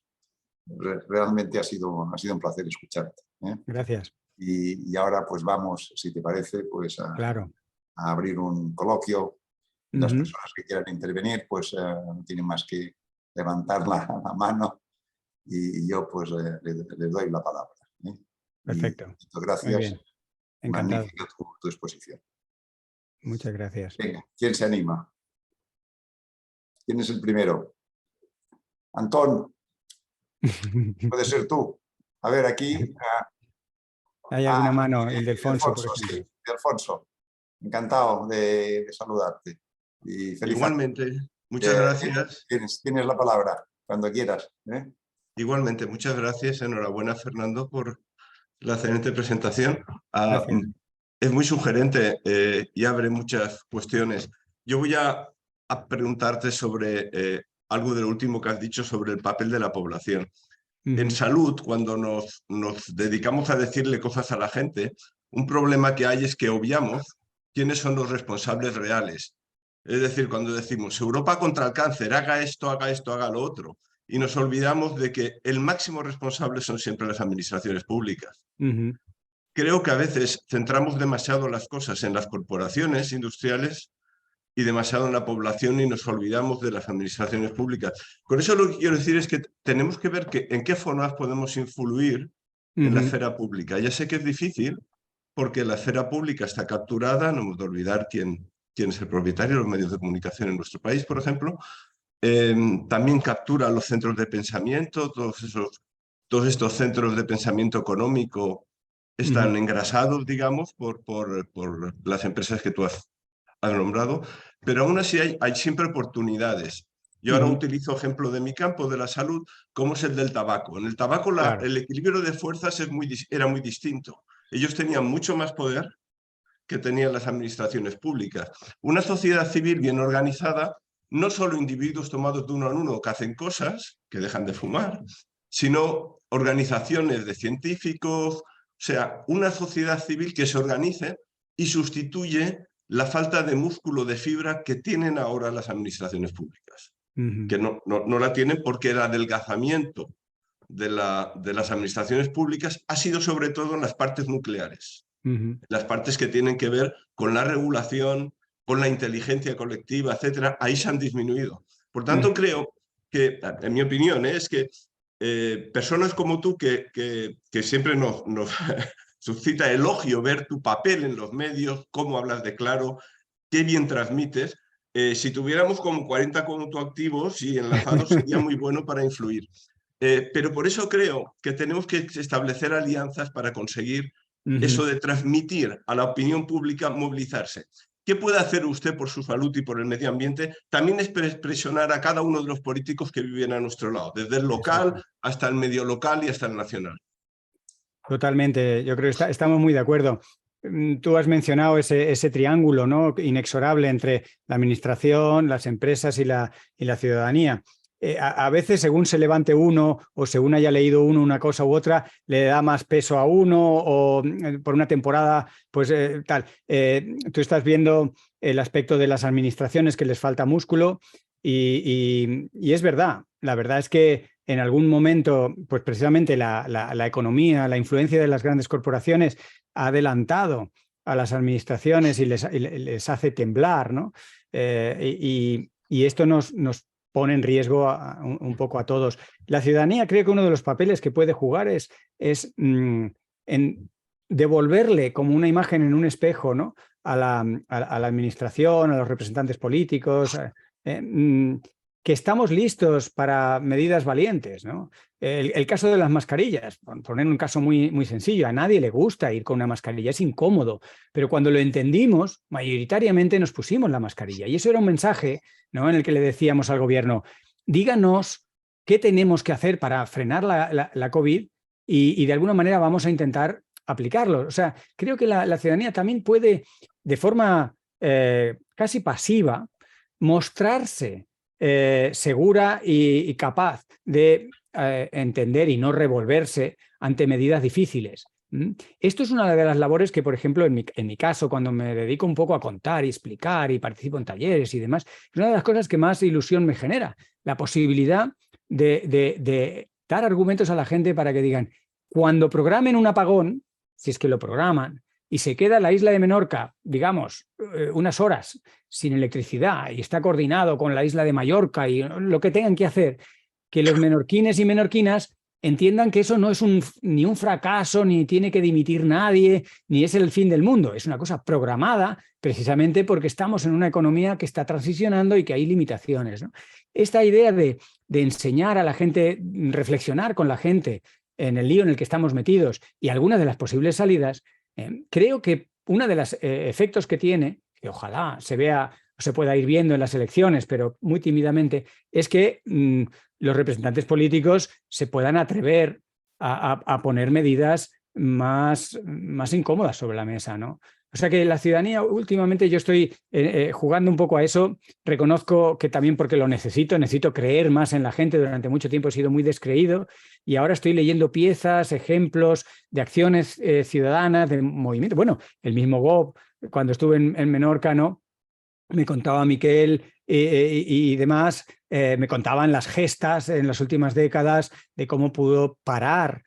Realmente ha sido un placer escucharte. Gracias. Y ahora pues vamos, si te parece, pues a abrir un coloquio. Las personas que quieran intervenir, pues no tienen más que levantar la mano y yo pues les doy la palabra. Perfecto. Gracias. Muy bien. Encantado. Magnífica tu exposición. Muchas gracias. Venga, ¿quién se anima? ¿Quién es el primero? Antón, puede ser tú. A ver, aquí. Hay alguna mano, el de Alfonso, por ejemplo. Sí, de Alfonso. Encantado de saludarte. Y igualmente, muchas gracias. Tienes la palabra cuando quieras. Igualmente, muchas gracias. Enhorabuena, Fernando, por la excelente presentación. Es muy sugerente y abre muchas cuestiones. Yo voy a preguntarte sobre algo de lo último que has dicho sobre el papel de la población. En salud, cuando nos dedicamos a decirle cosas a la gente, un problema que hay es que obviamos quiénes son los responsables reales. Es decir, cuando decimos Europa contra el cáncer, haga esto, haga lo otro, y nos olvidamos de que el máximo responsable son siempre las administraciones públicas. Creo que a veces centramos demasiado las cosas en las corporaciones industriales y demasiado en la población y nos olvidamos de las administraciones públicas. Con eso lo que quiero decir es que tenemos que ver en qué formas podemos influir en la esfera pública. Ya sé que es difícil porque la esfera pública está capturada, no hemos de olvidar quién es el propietario de los medios de comunicación en nuestro país, por ejemplo. También captura los centros de pensamiento, todos estos centros de pensamiento económico están engrasados, digamos, por las empresas que tú has nombrado, pero aún así hay siempre oportunidades. Yo ahora utilizo ejemplo de mi campo, de la salud, como es el del tabaco. En el tabaco Claro. el equilibrio de fuerzas era muy distinto. Ellos tenían mucho más poder que tenían las administraciones públicas. Una sociedad civil bien organizada, no solo individuos tomados de uno en uno que hacen cosas, que dejan de fumar, sino organizaciones de científicos, o sea, una sociedad civil que se organice y sustituye la falta de músculo, de fibra que tienen ahora las administraciones públicas, que no la tienen porque el adelgazamiento de las administraciones públicas ha sido sobre todo en las partes nucleares, las partes que tienen que ver con la regulación, con la inteligencia colectiva, etcétera, ahí se han disminuido. Por tanto, creo que, en mi opinión, es que personas como tú que siempre nos suscita elogio ver tu papel en los medios, cómo hablas de claro, qué bien transmites. Si tuviéramos como 40 activos y enlazados sería muy bueno para influir. Pero por eso creo que tenemos que establecer alianzas para conseguir eso de transmitir a la opinión pública, movilizarse. ¿Qué puede hacer usted por su salud y por el medio ambiente? También es presionar a cada uno de los políticos que viven a nuestro lado, desde el local hasta el medio local y hasta el nacional. Totalmente, yo creo que estamos muy de acuerdo. Tú has mencionado ese triángulo, ¿no?, inexorable entre la administración, las empresas y la ciudadanía. A veces, según se levante uno o según haya leído uno una cosa u otra, le da más peso a uno o por una temporada, pues tal. Tú estás viendo el aspecto de las administraciones que les falta músculo y es verdad. La verdad es que en algún momento, pues precisamente la economía, la influencia de las grandes corporaciones ha adelantado a las administraciones y les hace temblar, ¿no? Y esto nos pone en riesgo un poco a todos. La ciudadanía, creo que uno de los papeles que puede jugar es en devolverle como una imagen en un espejo, ¿no?, a la administración, a los representantes políticos, que estamos listos para medidas valientes, ¿no? El caso de las mascarillas, por poner un caso muy sencillo, a nadie le gusta ir con una mascarilla, es incómodo, pero cuando lo entendimos, mayoritariamente nos pusimos la mascarilla. Y eso era un mensaje, ¿no?, en el que le decíamos al gobierno, díganos qué tenemos que hacer para frenar la COVID y de alguna manera vamos a intentar aplicarlo. O sea, creo que la ciudadanía también puede, de forma casi pasiva, mostrarse segura y capaz de entender y no revolverse ante medidas difíciles. Esto es una de las labores que, por ejemplo, en mi caso, cuando me dedico un poco a contar y explicar y participo en talleres y demás, es una de las cosas que más ilusión me genera, la posibilidad de dar argumentos a la gente para que digan, cuando programen un apagón, si es que lo programan, y se queda la isla de Menorca, digamos, unas horas sin electricidad y está coordinado con la isla de Mallorca y lo que tengan que hacer, que los menorquines y menorquinas entiendan que eso no es ni un fracaso, ni tiene que dimitir nadie, ni es el fin del mundo. Es una cosa programada precisamente porque estamos en una economía que está transicionando y que hay limitaciones, ¿no? Esta idea de enseñar a la gente, reflexionar con la gente en el lío en el que estamos metidos y algunas de las posibles salidas, creo que uno de los efectos que tiene, que ojalá se vea o se pueda ir viendo en las elecciones, pero muy tímidamente, es que los representantes políticos se puedan atrever a poner medidas más incómodas sobre la mesa, ¿no? O sea que la ciudadanía, últimamente yo estoy jugando un poco a eso. Reconozco que también porque lo necesito creer más en la gente. Durante mucho tiempo he sido muy descreído y ahora estoy leyendo piezas, ejemplos de acciones ciudadanas, de movimiento. Bueno, el mismo GOB, cuando estuve en Menorca, ¿no? Me contaba Miquel y demás, me contaban las gestas en las últimas décadas de cómo pudo parar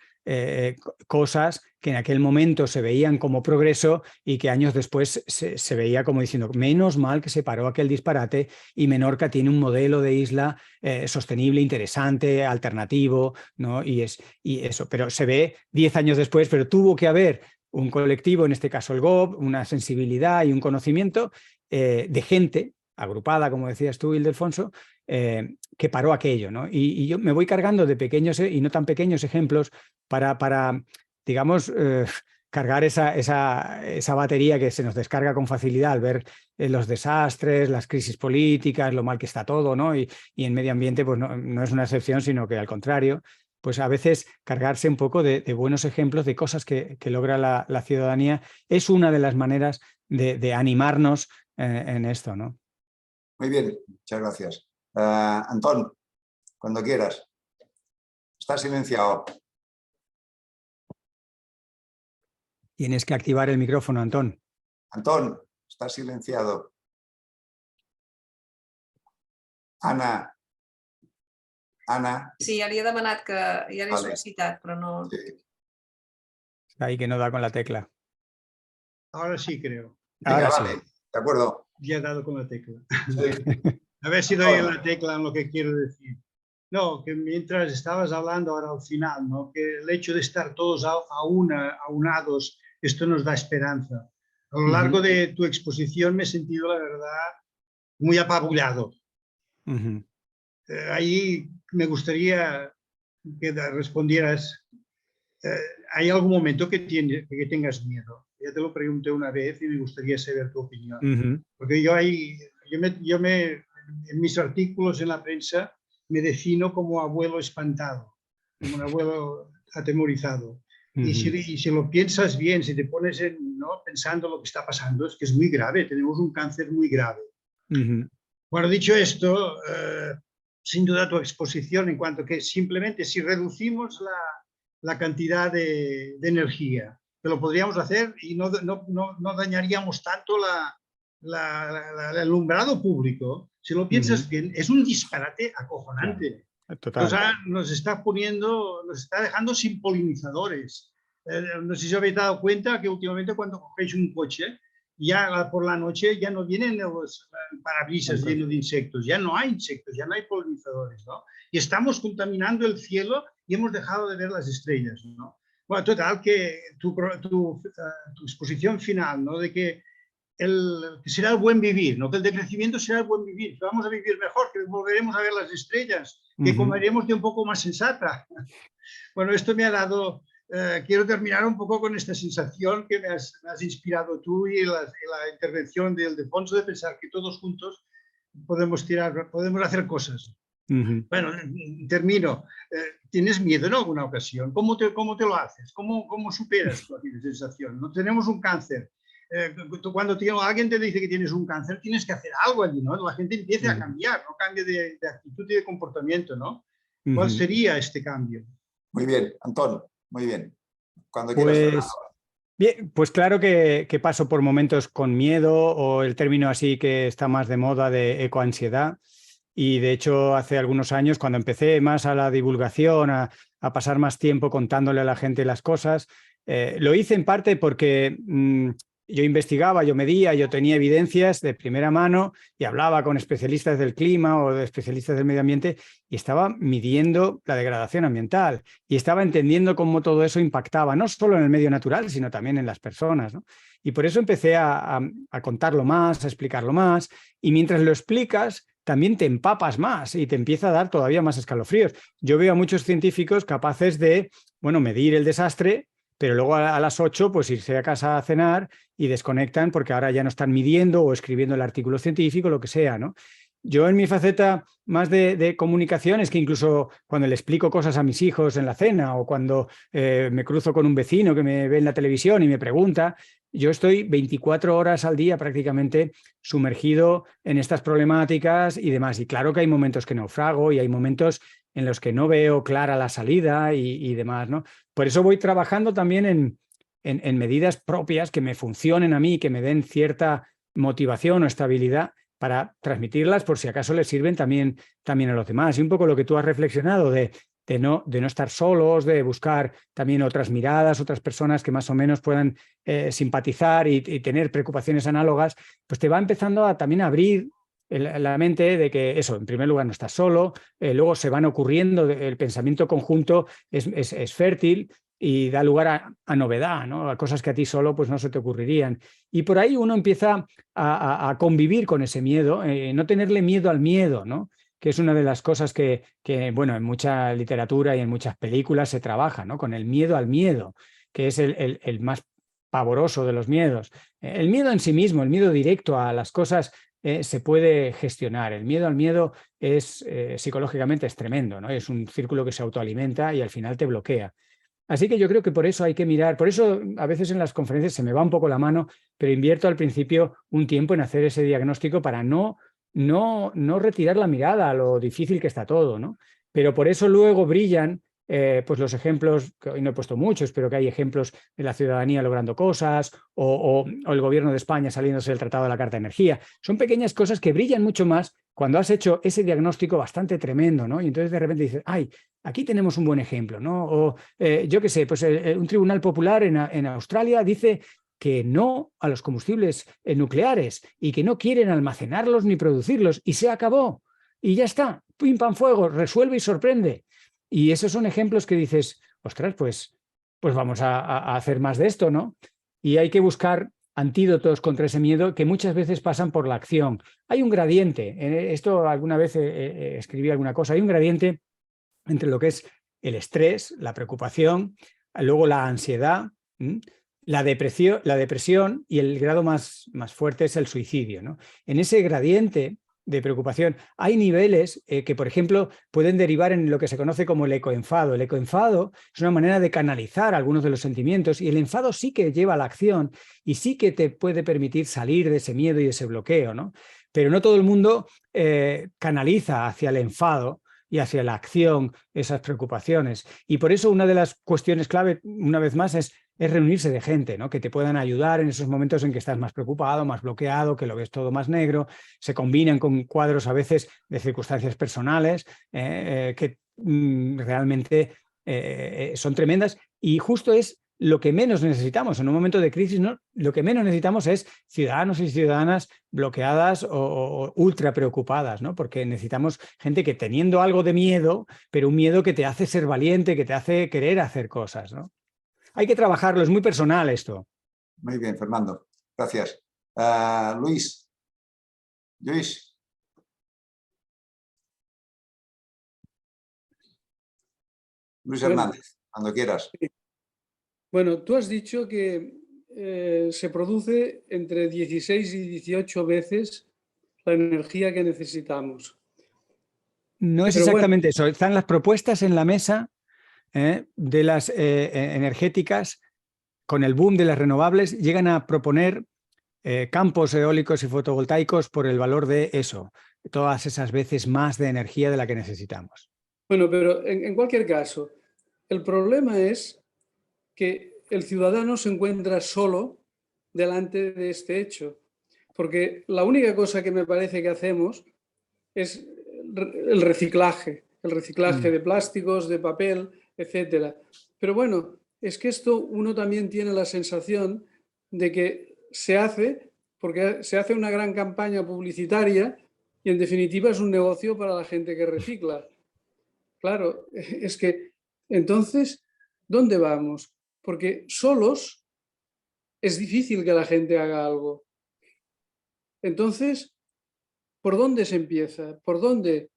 cosas que en aquel momento se veían como progreso y que años después se veía como diciendo, menos mal que se paró aquel disparate y Menorca tiene un modelo de isla sostenible, interesante, alternativo, ¿no? Y eso, pero se ve 10 años después, pero tuvo que haber un colectivo, en este caso el GOB, una sensibilidad y un conocimiento de gente agrupada, como decías tú, Ildefonso, que paró aquello, ¿no? Y yo me voy cargando de pequeños y no tan pequeños ejemplos para digamos, cargar esa batería que se nos descarga con facilidad al ver los desastres, las crisis políticas, lo mal que está todo, ¿no? Y en medio ambiente pues no es una excepción, sino que al contrario, pues a veces cargarse un poco de buenos ejemplos de cosas que logra la ciudadanía es una de las maneras de animarnos en esto, ¿no? Muy bien, muchas gracias. Antón, cuando quieras. Está silenciado. Tienes que activar el micrófono, Antón. Antón, está silenciado. Ana. Ana. Sí, ja li he demanat que ja l'he Vale. sol·licitat, però no... Sí. Está ahí que no da con la tecla. Ahora sí creo. Ahora Venga, sí. vale, de acuerdo. Ya he dado con la tecla. Sí. A ver si doy en la tecla en lo que quiero decir. No, que mientras estabas hablando ahora al final, ¿no? Que el hecho de estar todos aunados, esto nos da esperanza. A lo largo de tu exposición me he sentido, la verdad, muy apabullado. Ahí me gustaría que respondieras, ¿hay algún momento que tengas miedo? Ya te lo pregunté una vez y me gustaría saber tu opinión. Porque en mis artículos en la prensa me defino como abuelo espantado, como un abuelo atemorizado. Y si lo piensas bien, si te pones ¿no? pensando lo que está pasando, es que es muy grave, tenemos un cáncer muy grave. Bueno, dicho esto, sin duda tu exposición en cuanto que simplemente si reducimos la cantidad de energía, que lo podríamos hacer y no dañaríamos tanto el alumbrado público, si lo piensas bien, es un disparate acojonante. Total. Nos está dejando sin polinizadores. No sé si os habéis dado cuenta que últimamente cuando cogéis un coche, ya por la noche ya no vienen los parabrisas llenos de insectos, ya no hay insectos, ya no hay polinizadores, ¿no? Y estamos contaminando el cielo y hemos dejado de ver las estrellas, ¿no? Bueno, total, que tu exposición final, ¿no? De que será el buen vivir, ¿no? Que el decrecimiento será el buen vivir, que vamos a vivir mejor, que volveremos a ver las estrellas, que comeremos de un poco más sensata. Bueno, esto me ha dado... quiero terminar un poco con esta sensación que me has inspirado tú y la intervención de Ildefonso, de pensar que todos juntos podemos hacer cosas. Bueno, termino. ¿Tienes miedo en alguna ocasión? ¿Cómo te lo haces? ¿Cómo superas tu sensación? No tenemos un cáncer. Cuando alguien te dice que tienes un cáncer, tienes que hacer algo allí, ¿no? La gente empieza a cambiar, ¿no? Cambie de actitud y de comportamiento, ¿no? ¿Cuál sería este cambio? Muy bien, Antón, muy bien. Cuando quieras. Bien, pues claro que paso por momentos con miedo o el término así que está más de moda de ecoansiedad. Y de hecho hace algunos años cuando empecé más a la divulgación, a pasar más tiempo contándole a la gente las cosas, lo hice en parte porque yo investigaba, yo medía, yo tenía evidencias de primera mano y hablaba con especialistas del clima o de especialistas del medio ambiente y estaba midiendo la degradación ambiental y estaba entendiendo cómo todo eso impactaba, no solo en el medio natural, sino también en las personas, ¿no? Y por eso empecé a contarlo más, a explicarlo más, y mientras lo explicas también te empapas más y te empieza a dar todavía más escalofríos. Yo veo a muchos científicos capaces de, bueno, medir el desastre, pero luego a las 8 pues irse a casa a cenar y desconectan porque ahora ya no están midiendo o escribiendo el artículo científico, lo que sea, ¿no? Yo en mi faceta más de comunicación es que incluso cuando le explico cosas a mis hijos en la cena o cuando me cruzo con un vecino que me ve en la televisión y me pregunta, yo estoy 24 horas al día prácticamente sumergido en estas problemáticas y demás. Y claro que hay momentos que naufrago y hay momentos en los que no veo clara la salida y demás, ¿no? Por eso voy trabajando también en medidas propias que me funcionen a mí, que me den cierta motivación o estabilidad para transmitirlas por si acaso les sirven también a los demás. Y un poco lo que tú has reflexionado de no estar solos, de buscar también otras miradas, otras personas que más o menos puedan simpatizar y tener preocupaciones análogas, pues te va empezando a también abrir la mente de que eso, en primer lugar, no estás solo, luego se van ocurriendo, el pensamiento conjunto es fértil y da lugar a novedad, ¿no? A cosas que a ti solo pues no se te ocurrirían. Y por ahí uno empieza a convivir con ese miedo, no tenerle miedo al miedo, ¿no? Que es una de las cosas que, bueno, en mucha literatura y en muchas películas se trabaja, ¿no? Con el miedo al miedo, que es el más pavoroso de los miedos. El miedo en sí mismo, el miedo directo a las cosas se puede gestionar. El miedo al miedo es psicológicamente es tremendo, ¿no? Es un círculo que se autoalimenta y al final te bloquea. Así que yo creo que por eso hay que mirar, por eso a veces en las conferencias se me va un poco la mano, pero invierto al principio un tiempo en hacer ese diagnóstico para no retirar la mirada a lo difícil que está todo, ¿no? Pero por eso luego brillan pues los ejemplos, que hoy no he puesto muchos, pero que hay ejemplos de la ciudadanía logrando cosas o el gobierno de España saliéndose del Tratado de la Carta de Energía. Son pequeñas cosas que brillan mucho más cuando has hecho ese diagnóstico bastante tremendo, ¿no? Y entonces de repente dices, ay, aquí tenemos un buen ejemplo, ¿no? O yo qué sé, pues un tribunal popular en Australia dice que no a los combustibles nucleares y que no quieren almacenarlos ni producirlos y se acabó y ya está, pim pam fuego, resuelve y sorprende. Y esos son ejemplos que dices, ostras, pues vamos a hacer más de esto, ¿no? Y hay que buscar antídotos contra ese miedo que muchas veces pasan por la acción. Hay un gradiente, esto alguna vez escribí alguna cosa, hay un gradiente entre lo que es el estrés, la preocupación, luego la ansiedad, la depresión y el grado más fuerte es el suicidio, ¿no? En ese gradiente de preocupación hay niveles que, por ejemplo, pueden derivar en lo que se conoce como el ecoenfado. El ecoenfado es una manera de canalizar algunos de los sentimientos y el enfado sí que lleva a la acción y sí que te puede permitir salir de ese miedo y de ese bloqueo, ¿no? Pero no todo el mundo canaliza hacia el enfado y hacia la acción esas preocupaciones. Y por eso una de las cuestiones clave, una vez más, es reunirse de gente, ¿no? Que te puedan ayudar en esos momentos en que estás más preocupado, más bloqueado, que lo ves todo más negro. Se combinan con cuadros a veces de circunstancias personales que realmente son tremendas y justo es lo que menos necesitamos. En un momento de crisis, ¿no? Lo que menos necesitamos es ciudadanos y ciudadanas bloqueadas o ultra preocupadas, ¿no? Porque necesitamos gente que teniendo algo de miedo, pero un miedo que te hace ser valiente, que te hace querer hacer cosas, ¿no? Hay que trabajarlo, es muy personal esto. Muy bien, Fernando. Gracias. Luis. Luis Hernández, cuando quieras. Bueno, tú has dicho que se produce entre 16 y 18 veces la energía que necesitamos. No es Pero exactamente bueno, eso. Están las propuestas en la mesa de las energéticas, con el boom de las renovables, llegan a proponer campos eólicos y fotovoltaicos por el valor de eso, todas esas veces más de energía de la que necesitamos. bueno, pero en cualquier caso, el problema es que el ciudadano se encuentra solo delante de este hecho, porque la única cosa que me parece que hacemos es el reciclaje de plásticos, de papel, etcétera. Pero bueno, es que esto uno también tiene la sensación de que se hace porque se hace una gran campaña publicitaria y en definitiva es un negocio para la gente que recicla. Claro, es que entonces, ¿dónde vamos? Porque solos es difícil que la gente haga algo. Entonces, ¿por dónde se empieza? ¿Por dónde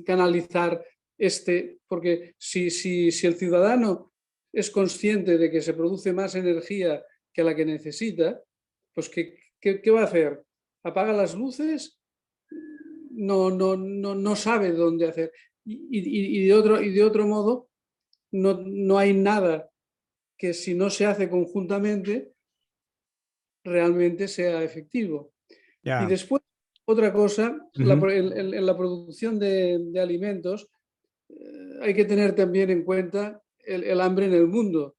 canalizar este? Porque si el ciudadano es consciente de que se produce más energía que la que necesita, pues ¿qué va a hacer? ¿Apaga las luces no sabe dónde hacer. Y de otro modo, no hay nada que si no se hace conjuntamente realmente sea efectivo. Ya. Y después, otra cosa, Ujú. en la producción de alimentos hay que tener también en cuenta el hambre en el mundo,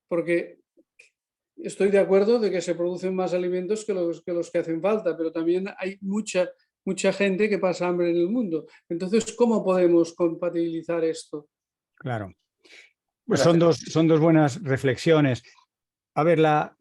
porque estoy de acuerdo de que se producen más alimentos que los que hacen falta, pero también hay mucha gente que pasa hambre en el mundo. Entonces, ¿cómo podemos compatibilizar esto? Claro. Pues son dos buenas reflexiones. A ver, la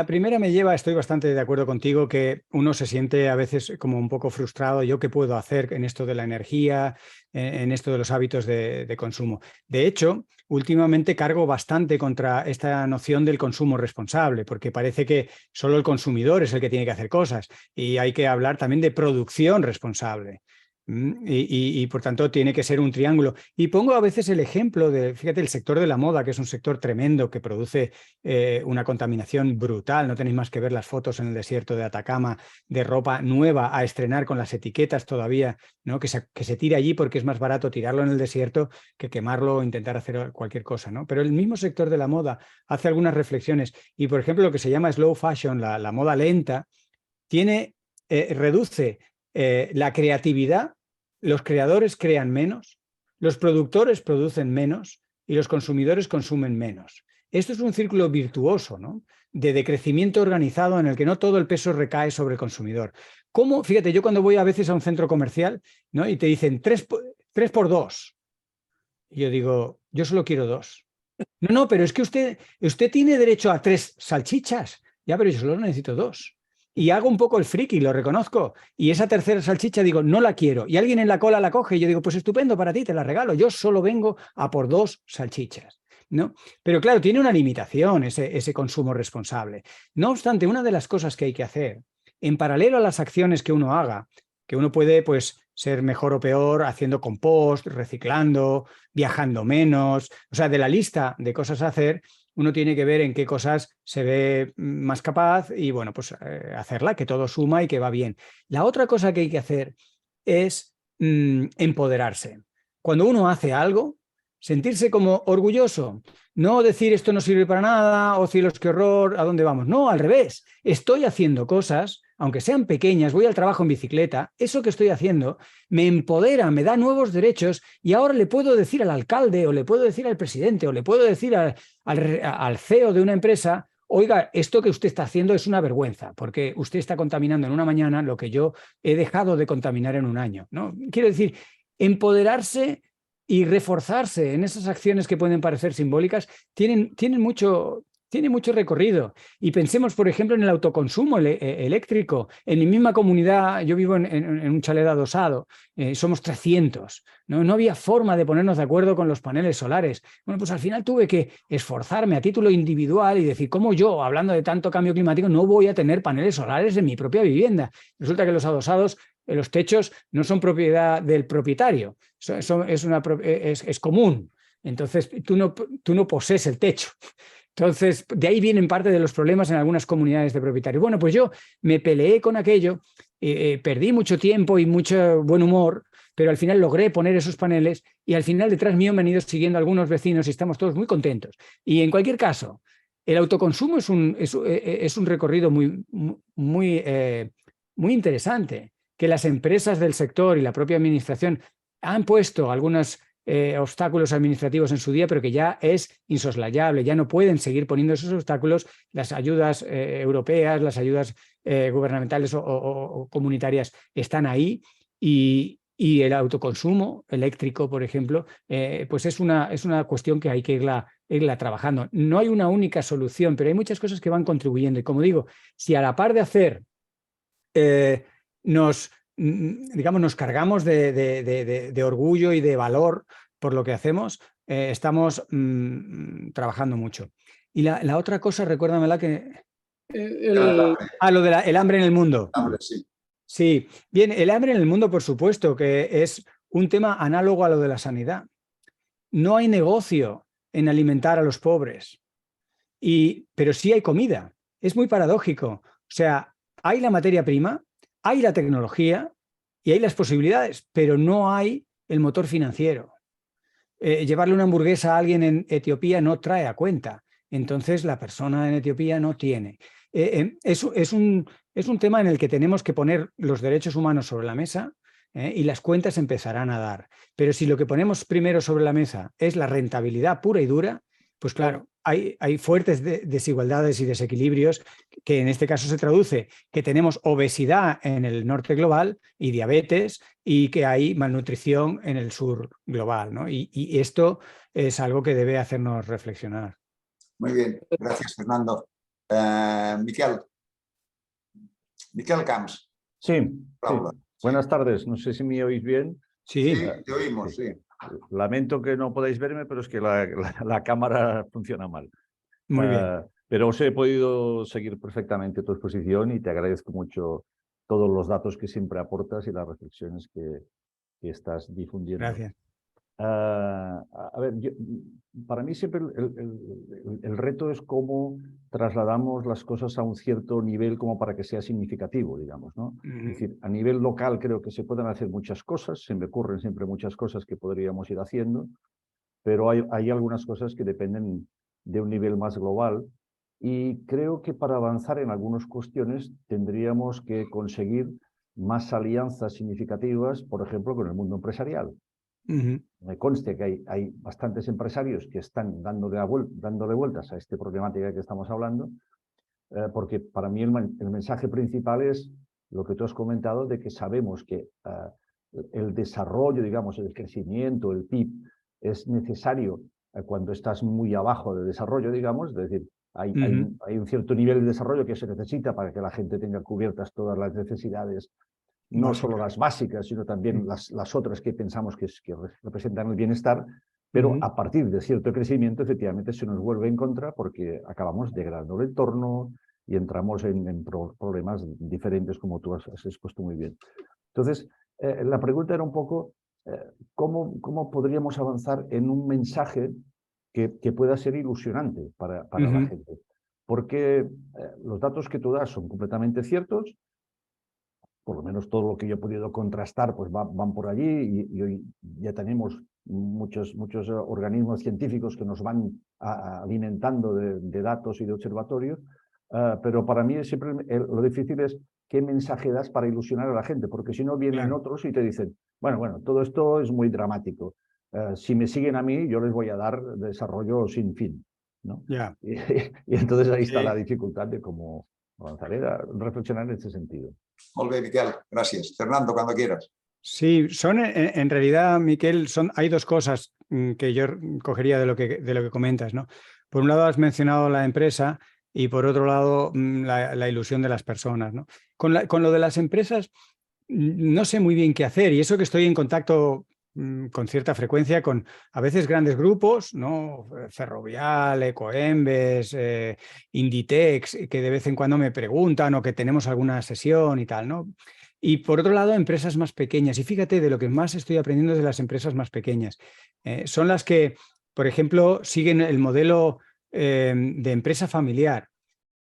primera me lleva, estoy bastante de acuerdo contigo, que uno se siente a veces como un poco frustrado. ¿Yo qué puedo hacer en esto de la energía, en esto de los hábitos de consumo? De hecho, últimamente cargo bastante contra esta noción del consumo responsable, porque parece que solo el consumidor es el que tiene que hacer cosas y hay que hablar también de producción responsable. Y por tanto tiene que ser un triángulo. Y pongo a veces el ejemplo de, fíjate, el sector de la moda, que es un sector tremendo que produce una contaminación brutal. No tenéis más que ver las fotos en el desierto de Atacama de ropa nueva a estrenar con las etiquetas todavía, ¿no? Que se tire allí porque es más barato tirarlo en el desierto que quemarlo o intentar hacer cualquier cosa, ¿no? Pero el mismo sector de la moda hace algunas reflexiones y, por ejemplo, lo que se llama slow fashion, la moda lenta, reduce la creatividad. Los creadores crean menos, los productores producen menos y los consumidores consumen menos. Esto es un círculo virtuoso, ¿no? De decrecimiento organizado en el que no todo el peso recae sobre el consumidor. ¿Cómo? Fíjate, yo cuando voy a veces a un centro comercial, ¿no? Y te dicen 3 por 2. Y yo digo, yo solo quiero 2. No, pero es que usted tiene derecho a 3 salchichas. Ya, pero yo solo necesito 2. Y hago un poco el friki, lo reconozco. Y esa tercera salchicha digo, no la quiero. Y alguien en la cola la coge y yo digo, pues estupendo para ti, te la regalo. Yo solo vengo a por 2 salchichas, ¿no? Pero claro, tiene una limitación ese consumo responsable. No obstante, una de las cosas que hay que hacer, en paralelo a las acciones que uno haga, que uno puede pues ser mejor o peor haciendo compost, reciclando, viajando menos, o sea, de la lista de cosas a hacer, uno tiene que ver en qué cosas se ve más capaz y, bueno, pues hacerla, que todo suma y que va bien. La otra cosa que hay que hacer es empoderarse. Cuando uno hace algo, sentirse como orgulloso, no decir esto no sirve para nada o cielos qué horror, ¿a dónde vamos? No, al revés, estoy haciendo cosas, aunque sean pequeñas, voy al trabajo en bicicleta, eso que estoy haciendo me empodera, me da nuevos derechos y ahora le puedo decir al alcalde o le puedo decir al presidente o le puedo decir al CEO de una empresa, oiga, esto que usted está haciendo es una vergüenza porque usted está contaminando en una mañana lo que yo he dejado de contaminar en un año, ¿no? Quiero decir, empoderarse y reforzarse en esas acciones que pueden parecer simbólicas tienen mucho recorrido. Y pensemos, por ejemplo, en el autoconsumo eléctrico. En mi misma comunidad, yo vivo en un chalet adosado, somos 300. No había forma de ponernos de acuerdo con los paneles solares. Bueno, pues al final tuve que esforzarme a título individual y decir, ¿cómo yo, hablando de tanto cambio climático, no voy a tener paneles solares en mi propia vivienda? Resulta que los adosados, los techos, no son propiedad del propietario, es común. Entonces, tú no posees el techo. Entonces, de ahí vienen parte de los problemas en algunas comunidades de propietarios. Bueno, pues yo me peleé con aquello, perdí mucho tiempo y mucho buen humor, pero al final logré poner esos paneles y al final detrás mío me han ido siguiendo algunos vecinos y estamos todos muy contentos. Y en cualquier caso, el autoconsumo es un recorrido muy interesante, que las empresas del sector y la propia administración han puesto algunos obstáculos administrativos en su día, pero que ya es insoslayable, ya no pueden seguir poniendo esos obstáculos. Las ayudas europeas, las ayudas gubernamentales o comunitarias están ahí y el autoconsumo eléctrico, por ejemplo, pues es una cuestión que hay que irla trabajando. No hay una única solución, pero hay muchas cosas que van contribuyendo. Y como digo, si a la par de hacer nos cargamos de orgullo y de valor por lo que hacemos, estamos trabajando mucho. Y la otra cosa, recuérdamela que... lo del hambre en el mundo. Hambre, sí. Sí, bien, el hambre en el mundo, por supuesto, que es un tema análogo a lo de la sanidad. No hay negocio en alimentar a los pobres, pero sí hay comida. Es muy paradójico. O sea, hay la materia prima, hay la tecnología y hay las posibilidades, pero no hay el motor financiero. Llevarle una hamburguesa a alguien en Etiopía no trae a cuenta. Entonces la persona en Etiopía no tiene. Es un tema en el que tenemos que poner los derechos humanos sobre la mesa y las cuentas empezarán a dar. Pero si lo que ponemos primero sobre la mesa es la rentabilidad pura y dura, pues claro, hay fuertes desigualdades y desequilibrios que en este caso se traduce que tenemos obesidad en el norte global y diabetes y que hay malnutrición en el sur global, ¿no? Y esto es algo que debe hacernos reflexionar. Muy bien, gracias Fernando. Miquel Camps. Sí, Paula. buenas tardes. No sé si me oís bien. Sí, Sí, te oímos, sí. Lamento que no podáis verme, pero es que la cámara funciona mal. muy bien. Pero os he podido seguir perfectamente tu exposición y te agradezco mucho todos los datos que siempre aportas y las reflexiones que estás difundiendo. Gracias. A ver, para mí siempre el reto es cómo trasladamos las cosas a un cierto nivel como para que sea significativo, digamos, ¿no? Es decir, a nivel local creo que se pueden hacer muchas cosas, se me ocurren siempre muchas cosas que podríamos ir haciendo, pero hay algunas cosas que dependen de un nivel más global y creo que para avanzar en algunas cuestiones tendríamos que conseguir más alianzas significativas, por ejemplo, con el mundo empresarial. Me conste que hay bastantes empresarios que están dándole vueltas a esta problemática que estamos hablando, porque para mí el mensaje principal es lo que tú has comentado de que sabemos que el desarrollo, digamos, el crecimiento, el PIB, es necesario cuando estás muy abajo de desarrollo, digamos, es decir, hay un cierto nivel de desarrollo que se necesita para que la gente tenga cubiertas todas las necesidades, no solo las básicas, sino también las otras que pensamos que representan el bienestar, pero a partir de cierto crecimiento, efectivamente, se nos vuelve en contra porque acabamos degradando el entorno y entramos en problemas diferentes, como tú has expuesto muy bien. Entonces, la pregunta era un poco cómo podríamos avanzar en un mensaje que pueda ser ilusionante para la gente. Porque los datos que tú das son completamente ciertos, por lo menos todo lo que yo he podido contrastar pues van por allí y hoy ya tenemos muchos organismos científicos que nos van alimentando de datos y de observatorios, pero para mí siempre lo difícil es qué mensaje das para ilusionar a la gente, porque si no vienen otros y te dicen, bueno, todo esto es muy dramático, si me siguen a mí yo les voy a dar desarrollo sin fin, ¿no? Y entonces ahí está la dificultad de cómo avanzar, reflexionar en ese sentido. Molt bé, Miquel, gracias. Fernando, cuando quieras. Sí, en realidad, Miquel, hay dos cosas que yo cogería de lo que comentas, ¿no? Por un lado has mencionado la empresa y por otro lado la ilusión de las personas, ¿no? Con lo de las empresas no sé muy bien qué hacer y eso que estoy en contacto con cierta frecuencia con a veces grandes grupos, ¿no? Ferrovial, Ecoembes, Inditex, que de vez en cuando me preguntan o que tenemos alguna sesión y tal, ¿no? Y por otro lado, empresas más pequeñas. Y fíjate, de lo que más estoy aprendiendo es de las empresas más pequeñas. Son las que, por ejemplo, siguen el modelo de empresa familiar.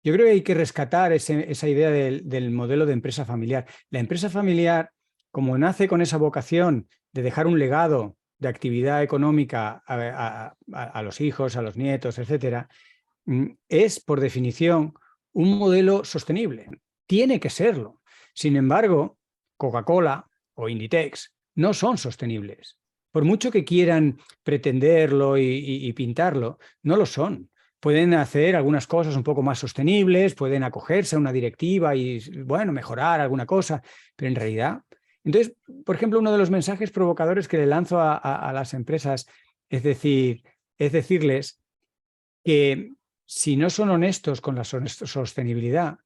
Yo creo que hay que rescatar esa idea del modelo de empresa familiar. La empresa familiar, como nace con esa vocación de dejar un legado de actividad económica a los hijos, a los nietos, etcétera, es, por definición, un modelo sostenible. Tiene que serlo. Sin embargo, Coca-Cola o Inditex no son sostenibles. Por mucho que quieran pretenderlo y pintarlo, no lo son. Pueden hacer algunas cosas un poco más sostenibles, pueden acogerse a una directiva y, bueno, mejorar alguna cosa, pero en realidad... Entonces, por ejemplo, uno de los mensajes provocadores que le lanzo a las empresas es decirles que si no son honestos con la sostenibilidad,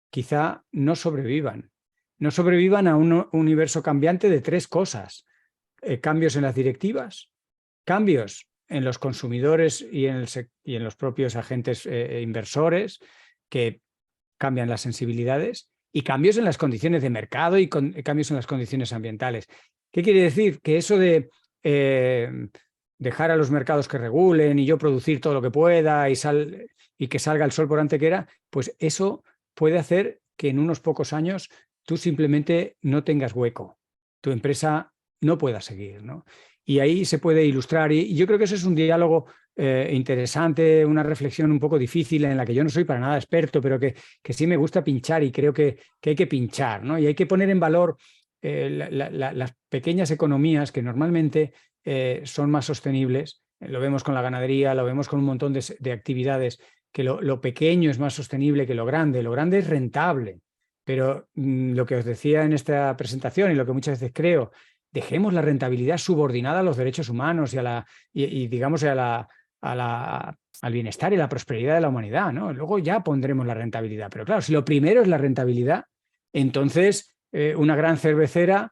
quizá no sobrevivan. No sobrevivan a un universo cambiante de tres cosas. Cambios en las directivas, cambios en los consumidores y en los propios agentes inversores que cambian las sensibilidades y cambios en las condiciones de mercado y cambios en las condiciones ambientales. ¿Qué quiere decir? Que eso de dejar a los mercados que regulen y yo producir todo lo que pueda y que salga el sol por antequera, pues eso puede hacer que en unos pocos años tú simplemente no tengas hueco, tu empresa no pueda seguir, ¿no? Y ahí se puede ilustrar, y yo creo que eso es un diálogo interesante, una reflexión un poco difícil en la que yo no soy para nada experto, pero que sí me gusta pinchar y creo que hay que pinchar, ¿no? Y hay que poner en valor las pequeñas economías que normalmente son más sostenibles. Lo vemos con la ganadería, lo vemos con un montón de actividades, que lo pequeño es más sostenible que lo grande es rentable. Pero lo que os decía en esta presentación y lo que muchas veces creo, dejemos la rentabilidad subordinada a los derechos humanos y digamos al bienestar y la prosperidad de la humanidad, ¿no? Luego ya pondremos la rentabilidad. Pero claro, si lo primero es la rentabilidad, entonces una gran cervecera,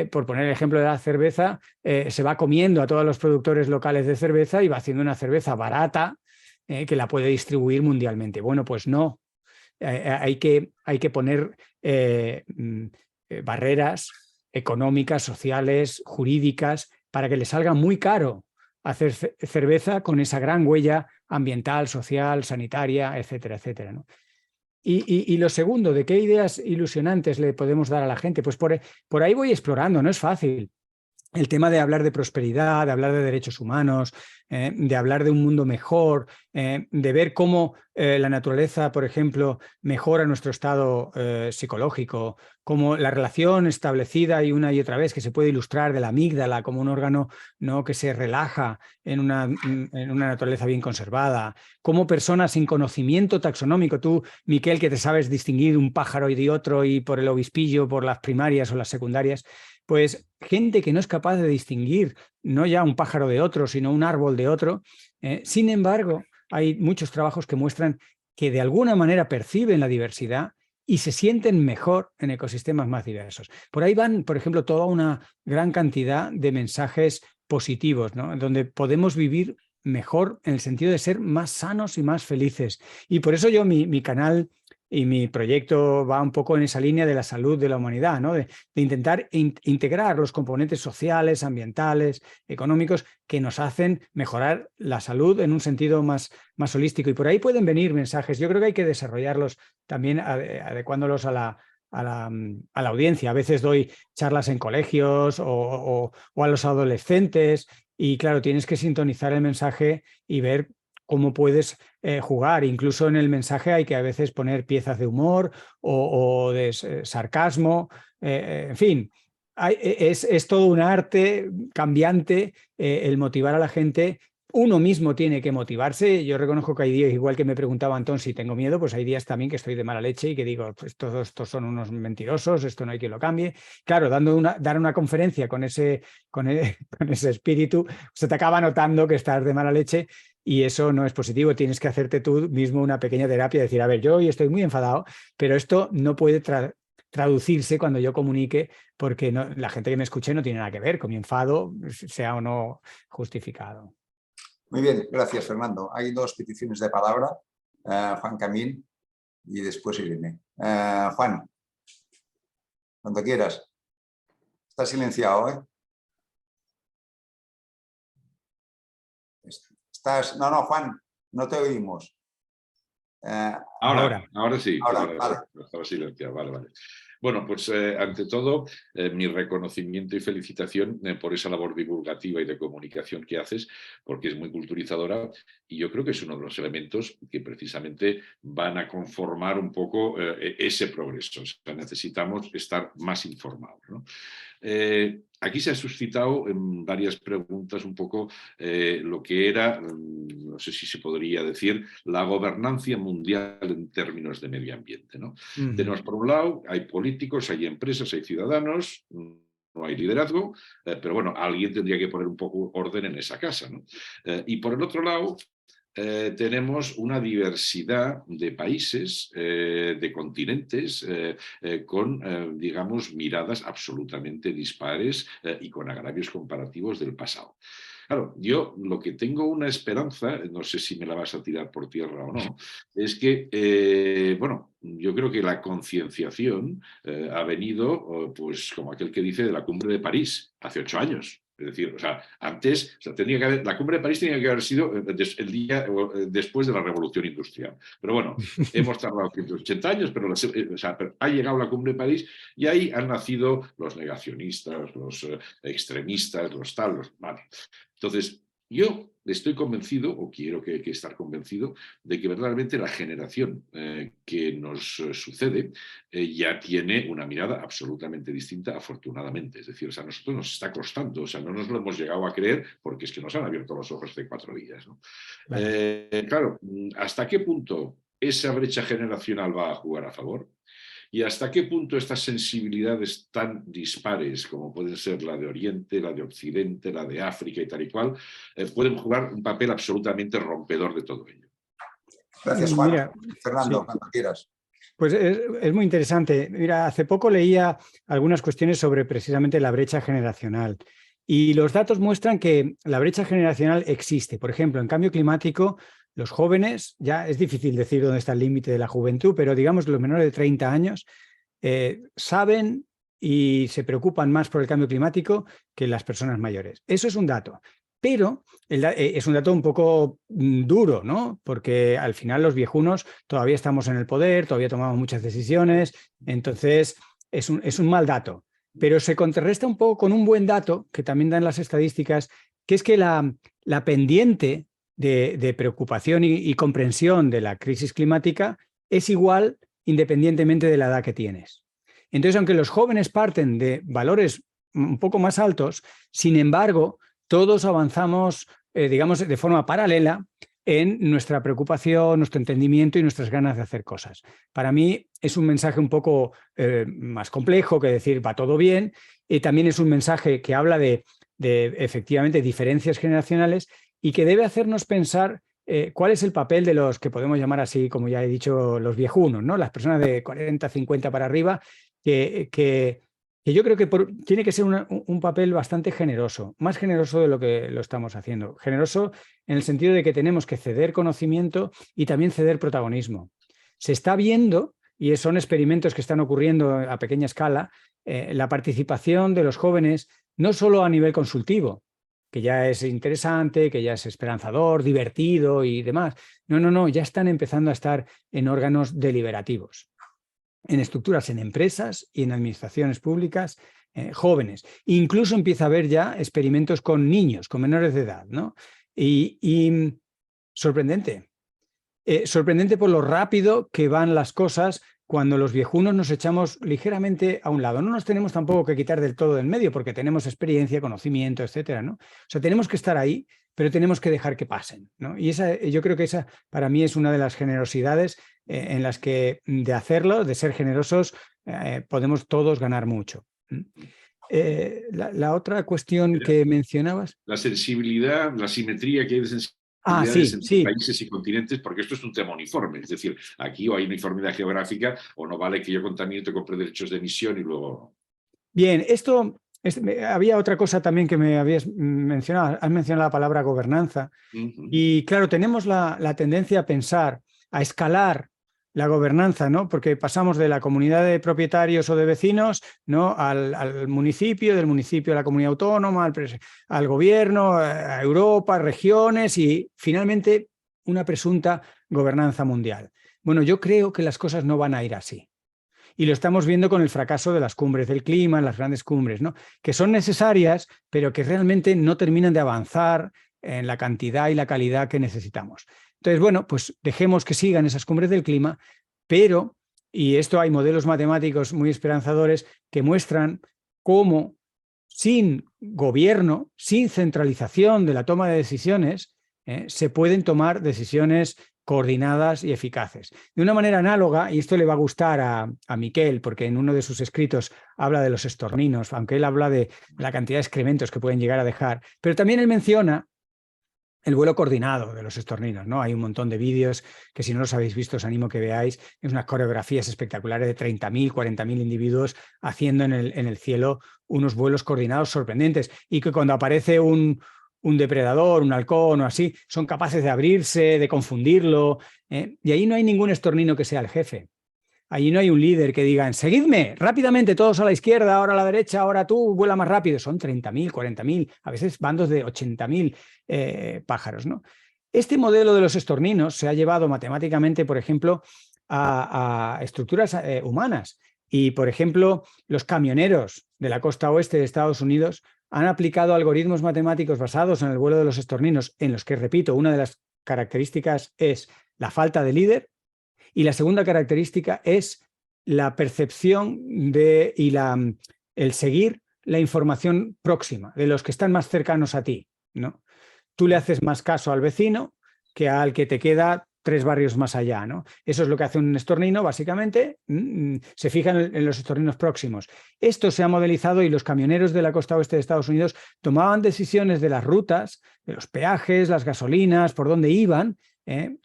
por poner el ejemplo de la cerveza, se va comiendo a todos los productores locales de cerveza y va haciendo una cerveza barata que la puede distribuir mundialmente. Bueno, pues no. Hay que poner barreras económicas, sociales, jurídicas, para que le salga muy caro hacer cerveza con esa gran huella ambiental, social, sanitaria, etcétera, etcétera, ¿no? Y lo segundo, ¿de qué ideas ilusionantes le podemos dar a la gente? Pues por ahí voy explorando, no es fácil. El tema de hablar de prosperidad, de hablar de derechos humanos, de hablar de un mundo mejor, de ver cómo la naturaleza, por ejemplo, mejora nuestro estado psicológico, cómo la relación establecida y una y otra vez que se puede ilustrar de la amígdala como un órgano, ¿no?, que se relaja en una naturaleza bien conservada, cómo personas sin conocimiento taxonómico, tú, Miquel, que te sabes distinguir un pájaro y de otro y por el obispillo, por las primarias o las secundarias, pues gente que no es capaz de distinguir no ya un pájaro de otro, sino un árbol de otro. Sin embargo, hay muchos trabajos que muestran que de alguna manera perciben la diversidad y se sienten mejor en ecosistemas más diversos. Por ahí van, por ejemplo, toda una gran cantidad de mensajes positivos, ¿no?, donde podemos vivir mejor en el sentido de ser más sanos y más felices. Y por eso yo mi canal y mi proyecto va un poco en esa línea de la salud de la humanidad, ¿no?, de intentar integrar los componentes sociales, ambientales, económicos, que nos hacen mejorar la salud en un sentido más holístico. Y por ahí pueden venir mensajes. Yo creo que hay que desarrollarlos también adecuándolos a la audiencia. A veces doy charlas en colegios o a los adolescentes y claro, tienes que sintonizar el mensaje y ver cómo puedes jugar. Incluso en el mensaje hay que a veces poner piezas de humor o de sarcasmo, en fin. Es todo un arte cambiante el motivar a la gente. Uno mismo tiene que motivarse. Yo reconozco que hay días, igual que me preguntaba Antón si tengo miedo, pues hay días también que estoy de mala leche y que digo, pues todos estos son unos mentirosos, esto no hay quien lo cambie. Claro, dar una conferencia con ese espíritu, se te acaba notando que estás de mala leche y eso no es positivo. Tienes que hacerte tú mismo una pequeña terapia, decir, a ver, yo hoy estoy muy enfadado, pero esto no puede traducirse cuando yo comunique, porque la gente que me escuche no tiene nada que ver con mi enfado, sea o no justificado. Muy bien, gracias, Fernando. Hay dos peticiones de palabra, Juan Camín y después Irene. Juan, cuando quieras. Estás silenciado, ¿eh? No, Juan, no te oímos. Ahora sí. Vale. Estaba silenciado, vale. Bueno, pues ante todo, mi reconocimiento y felicitación por esa labor divulgativa y de comunicación que haces, porque es muy culturizadora y yo creo que es uno de los elementos que precisamente van a conformar un poco ese progreso. O sea, necesitamos estar más informados, ¿no? Aquí se ha suscitado en varias preguntas un poco lo que era, no sé si se podría decir, la gobernanza mundial en términos de medio ambiente, ¿no? Tenemos, por un lado, hay políticos, hay empresas, hay ciudadanos, no hay liderazgo, pero bueno, alguien tendría que poner un poco orden en esa casa, ¿no? Y por el otro lado, tenemos una diversidad de países, de continentes, con, digamos, miradas absolutamente dispares y con agravios comparativos del pasado. Claro, yo lo que tengo una esperanza, no sé si me la vas a tirar por tierra o no, es que, bueno, yo creo que la concienciación ha venido, pues como aquel que dice, de la cumbre de París, hace 8 años. Es decir, o sea, antes, o sea, tendría que haber, la cumbre de París tenía que haber sido el día después de la Revolución Industrial. Pero bueno, hemos tardado 180 años, pero, pero ha llegado la cumbre de París y ahí han nacido los negacionistas, los extremistas, los tal, vale. Entonces, yo estoy convencido, o quiero que estar convencido, de que verdaderamente la generación que nos sucede ya tiene una mirada absolutamente distinta, afortunadamente. Es decir, o sea, a nosotros nos está costando, o sea, no nos lo hemos llegado a creer porque es que nos han abierto los ojos de 4 días, ¿no? Claro, ¿hasta qué punto esa brecha generacional va a jugar a favor? ¿Y hasta qué punto estas sensibilidades tan dispares, como pueden ser la de Oriente, la de Occidente, la de África y tal y cual, pueden jugar un papel absolutamente rompedor de todo ello? Gracias, Juan. Mira, Fernando, sí. cuando quieras. Pues es muy interesante. Mira, hace poco leía algunas cuestiones sobre precisamente la brecha generacional y los datos muestran que la brecha generacional existe. Por ejemplo, en cambio climático, los jóvenes, ya es difícil decir dónde está el límite de la juventud, pero digamos los menores de 30 años saben y se preocupan más por el cambio climático que las personas mayores. Eso es un dato. Pero es un dato un poco duro, ¿no? Porque al final los viejunos todavía estamos en el poder, todavía tomamos muchas decisiones, entonces es un mal dato. Pero se contrarresta un poco con un buen dato que también dan las estadísticas, que es que la pendiente de preocupación y comprensión de la crisis climática es igual independientemente de la edad que tienes. Entonces, aunque los jóvenes parten de valores un poco más altos, sin embargo, todos avanzamos, digamos, de forma paralela en nuestra preocupación, nuestro entendimiento y nuestras ganas de hacer cosas. Para mí es un mensaje un poco más complejo que decir va todo bien, y también es un mensaje que habla de efectivamente diferencias generacionales y que debe hacernos pensar cuál es el papel de los que podemos llamar así, como ya he dicho, los viejunos, ¿no? Las personas de 40, 50 para arriba, que yo creo que tiene que ser un papel bastante generoso, más generoso de lo que lo estamos haciendo. Generoso en el sentido de que tenemos que ceder conocimiento y también ceder protagonismo. Se está viendo, y son experimentos que están ocurriendo a pequeña escala, la participación de los jóvenes no solo a nivel consultivo, que ya es interesante, que ya es esperanzador, divertido y demás. No, ya están empezando a estar en órganos deliberativos, en estructuras, en empresas y en administraciones públicas jóvenes. Incluso empieza a haber ya experimentos con niños, con menores de edad, ¿no? Y sorprendente. Sorprendente por lo rápido que van las cosas cuando los viejunos nos echamos ligeramente a un lado. No nos tenemos tampoco que quitar del todo del medio porque tenemos experiencia, conocimiento, etcétera, ¿no? O sea, tenemos que estar ahí, pero tenemos que dejar que pasen, ¿no? Y yo creo que esa para mí es una de las generosidades en las que de hacerlo, de ser generosos, podemos todos ganar mucho. La otra cuestión que mencionabas. La sensibilidad, la simetría que hay de sensibilidades entre países y continentes, porque esto es un tema uniforme. Es decir, aquí o hay uniformidad geográfica o no vale que yo contamine, te compre derechos de emisión y luego... Bien, había otra cosa también que me habías mencionado. Has mencionado la palabra gobernanza. Y claro, tenemos la tendencia a pensar, a escalar la gobernanza, ¿no? Porque pasamos de la comunidad de propietarios o de vecinos, ¿no? al municipio, del municipio a la comunidad autónoma, al gobierno, a Europa, regiones y finalmente una presunta gobernanza mundial. Bueno, yo creo que las cosas no van a ir así. Y lo estamos viendo con el fracaso de las cumbres del clima, las grandes cumbres, ¿no? Que son necesarias, pero que realmente no terminan de avanzar en la cantidad y la calidad que necesitamos. Entonces, bueno, pues dejemos que sigan esas cumbres del clima, pero, y esto hay modelos matemáticos muy esperanzadores que muestran cómo sin gobierno, sin centralización de la toma de decisiones, se pueden tomar decisiones coordinadas y eficaces. De una manera análoga, y esto le va a gustar a Miquel, porque en uno de sus escritos habla de los estorninos, aunque él habla de la cantidad de excrementos que pueden llegar a dejar, pero también él menciona el vuelo coordinado de los estorninos, ¿no? Hay un montón de vídeos que si no los habéis visto os animo que veáis. Es unas coreografías espectaculares de 30.000, 40.000 individuos haciendo en el cielo unos vuelos coordinados sorprendentes y que cuando aparece un depredador, un halcón o así, son capaces de abrirse, de confundirlo, y ahí no hay ningún estornino que sea el jefe. Allí no hay un líder que diga, seguidme rápidamente, todos a la izquierda, ahora a la derecha, ahora tú, vuela más rápido. Son 30.000, 40.000, a veces bandos de 80.000 pájaros, ¿no? Este modelo de los estorninos se ha llevado matemáticamente, por ejemplo, a estructuras humanas. Y, por ejemplo, los camioneros de la costa oeste de Estados Unidos han aplicado algoritmos matemáticos basados en el vuelo de los estorninos, en los que, repito, una de las características es la falta de líder y la segunda característica es la percepción y el seguir la información próxima de los que están más cercanos a ti, ¿no? Tú le haces más caso al vecino que al que te queda 3 barrios más allá, ¿no? Eso es lo que hace un estornino, básicamente, se fijan en los estorninos próximos. Esto se ha modelizado y los camioneros de la costa oeste de Estados Unidos tomaban decisiones de las rutas, de los peajes, las gasolinas, por dónde iban,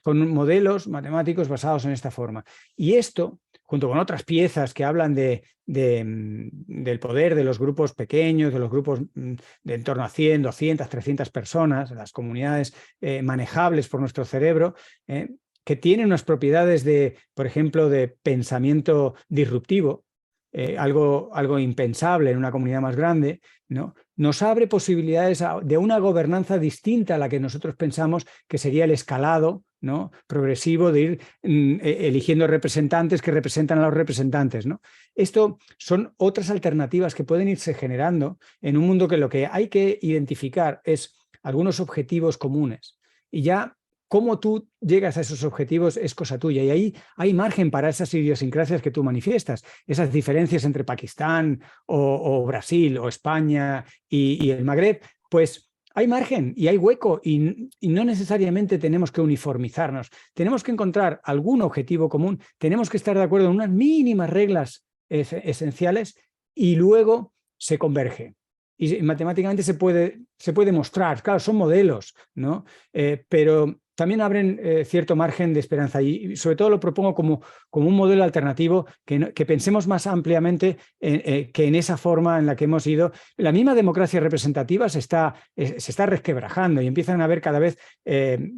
con modelos matemáticos basados en esta forma. Y esto, junto con otras piezas que hablan del poder de los grupos pequeños, de los grupos de en torno a 100, 200, 300 personas, las comunidades manejables por nuestro cerebro, que tienen unas propiedades por ejemplo, de pensamiento disruptivo, algo impensable en una comunidad más grande, ¿no? Nos abre posibilidades de una gobernanza distinta a la que nosotros pensamos que sería el escalado, ¿no?, progresivo de ir eligiendo representantes que representan a los representantes, ¿no? Esto son otras alternativas que pueden irse generando en un mundo que lo que hay que identificar es algunos objetivos comunes. Y ya cómo tú llegas a esos objetivos es cosa tuya. Y ahí hay margen para esas idiosincrasias que tú manifiestas, esas diferencias entre Pakistán o Brasil o España y el Magreb, pues hay margen y hay hueco y no necesariamente tenemos que uniformizarnos. Tenemos que encontrar algún objetivo común, tenemos que estar de acuerdo en unas mínimas reglas esenciales y luego se converge. Y matemáticamente se puede mostrar, claro, son modelos, ¿no? Pero también abren cierto margen de esperanza y sobre todo lo propongo como un modelo alternativo que pensemos más ampliamente que en esa forma en la que hemos ido. La misma democracia representativa se está resquebrajando y empiezan a haber cada vez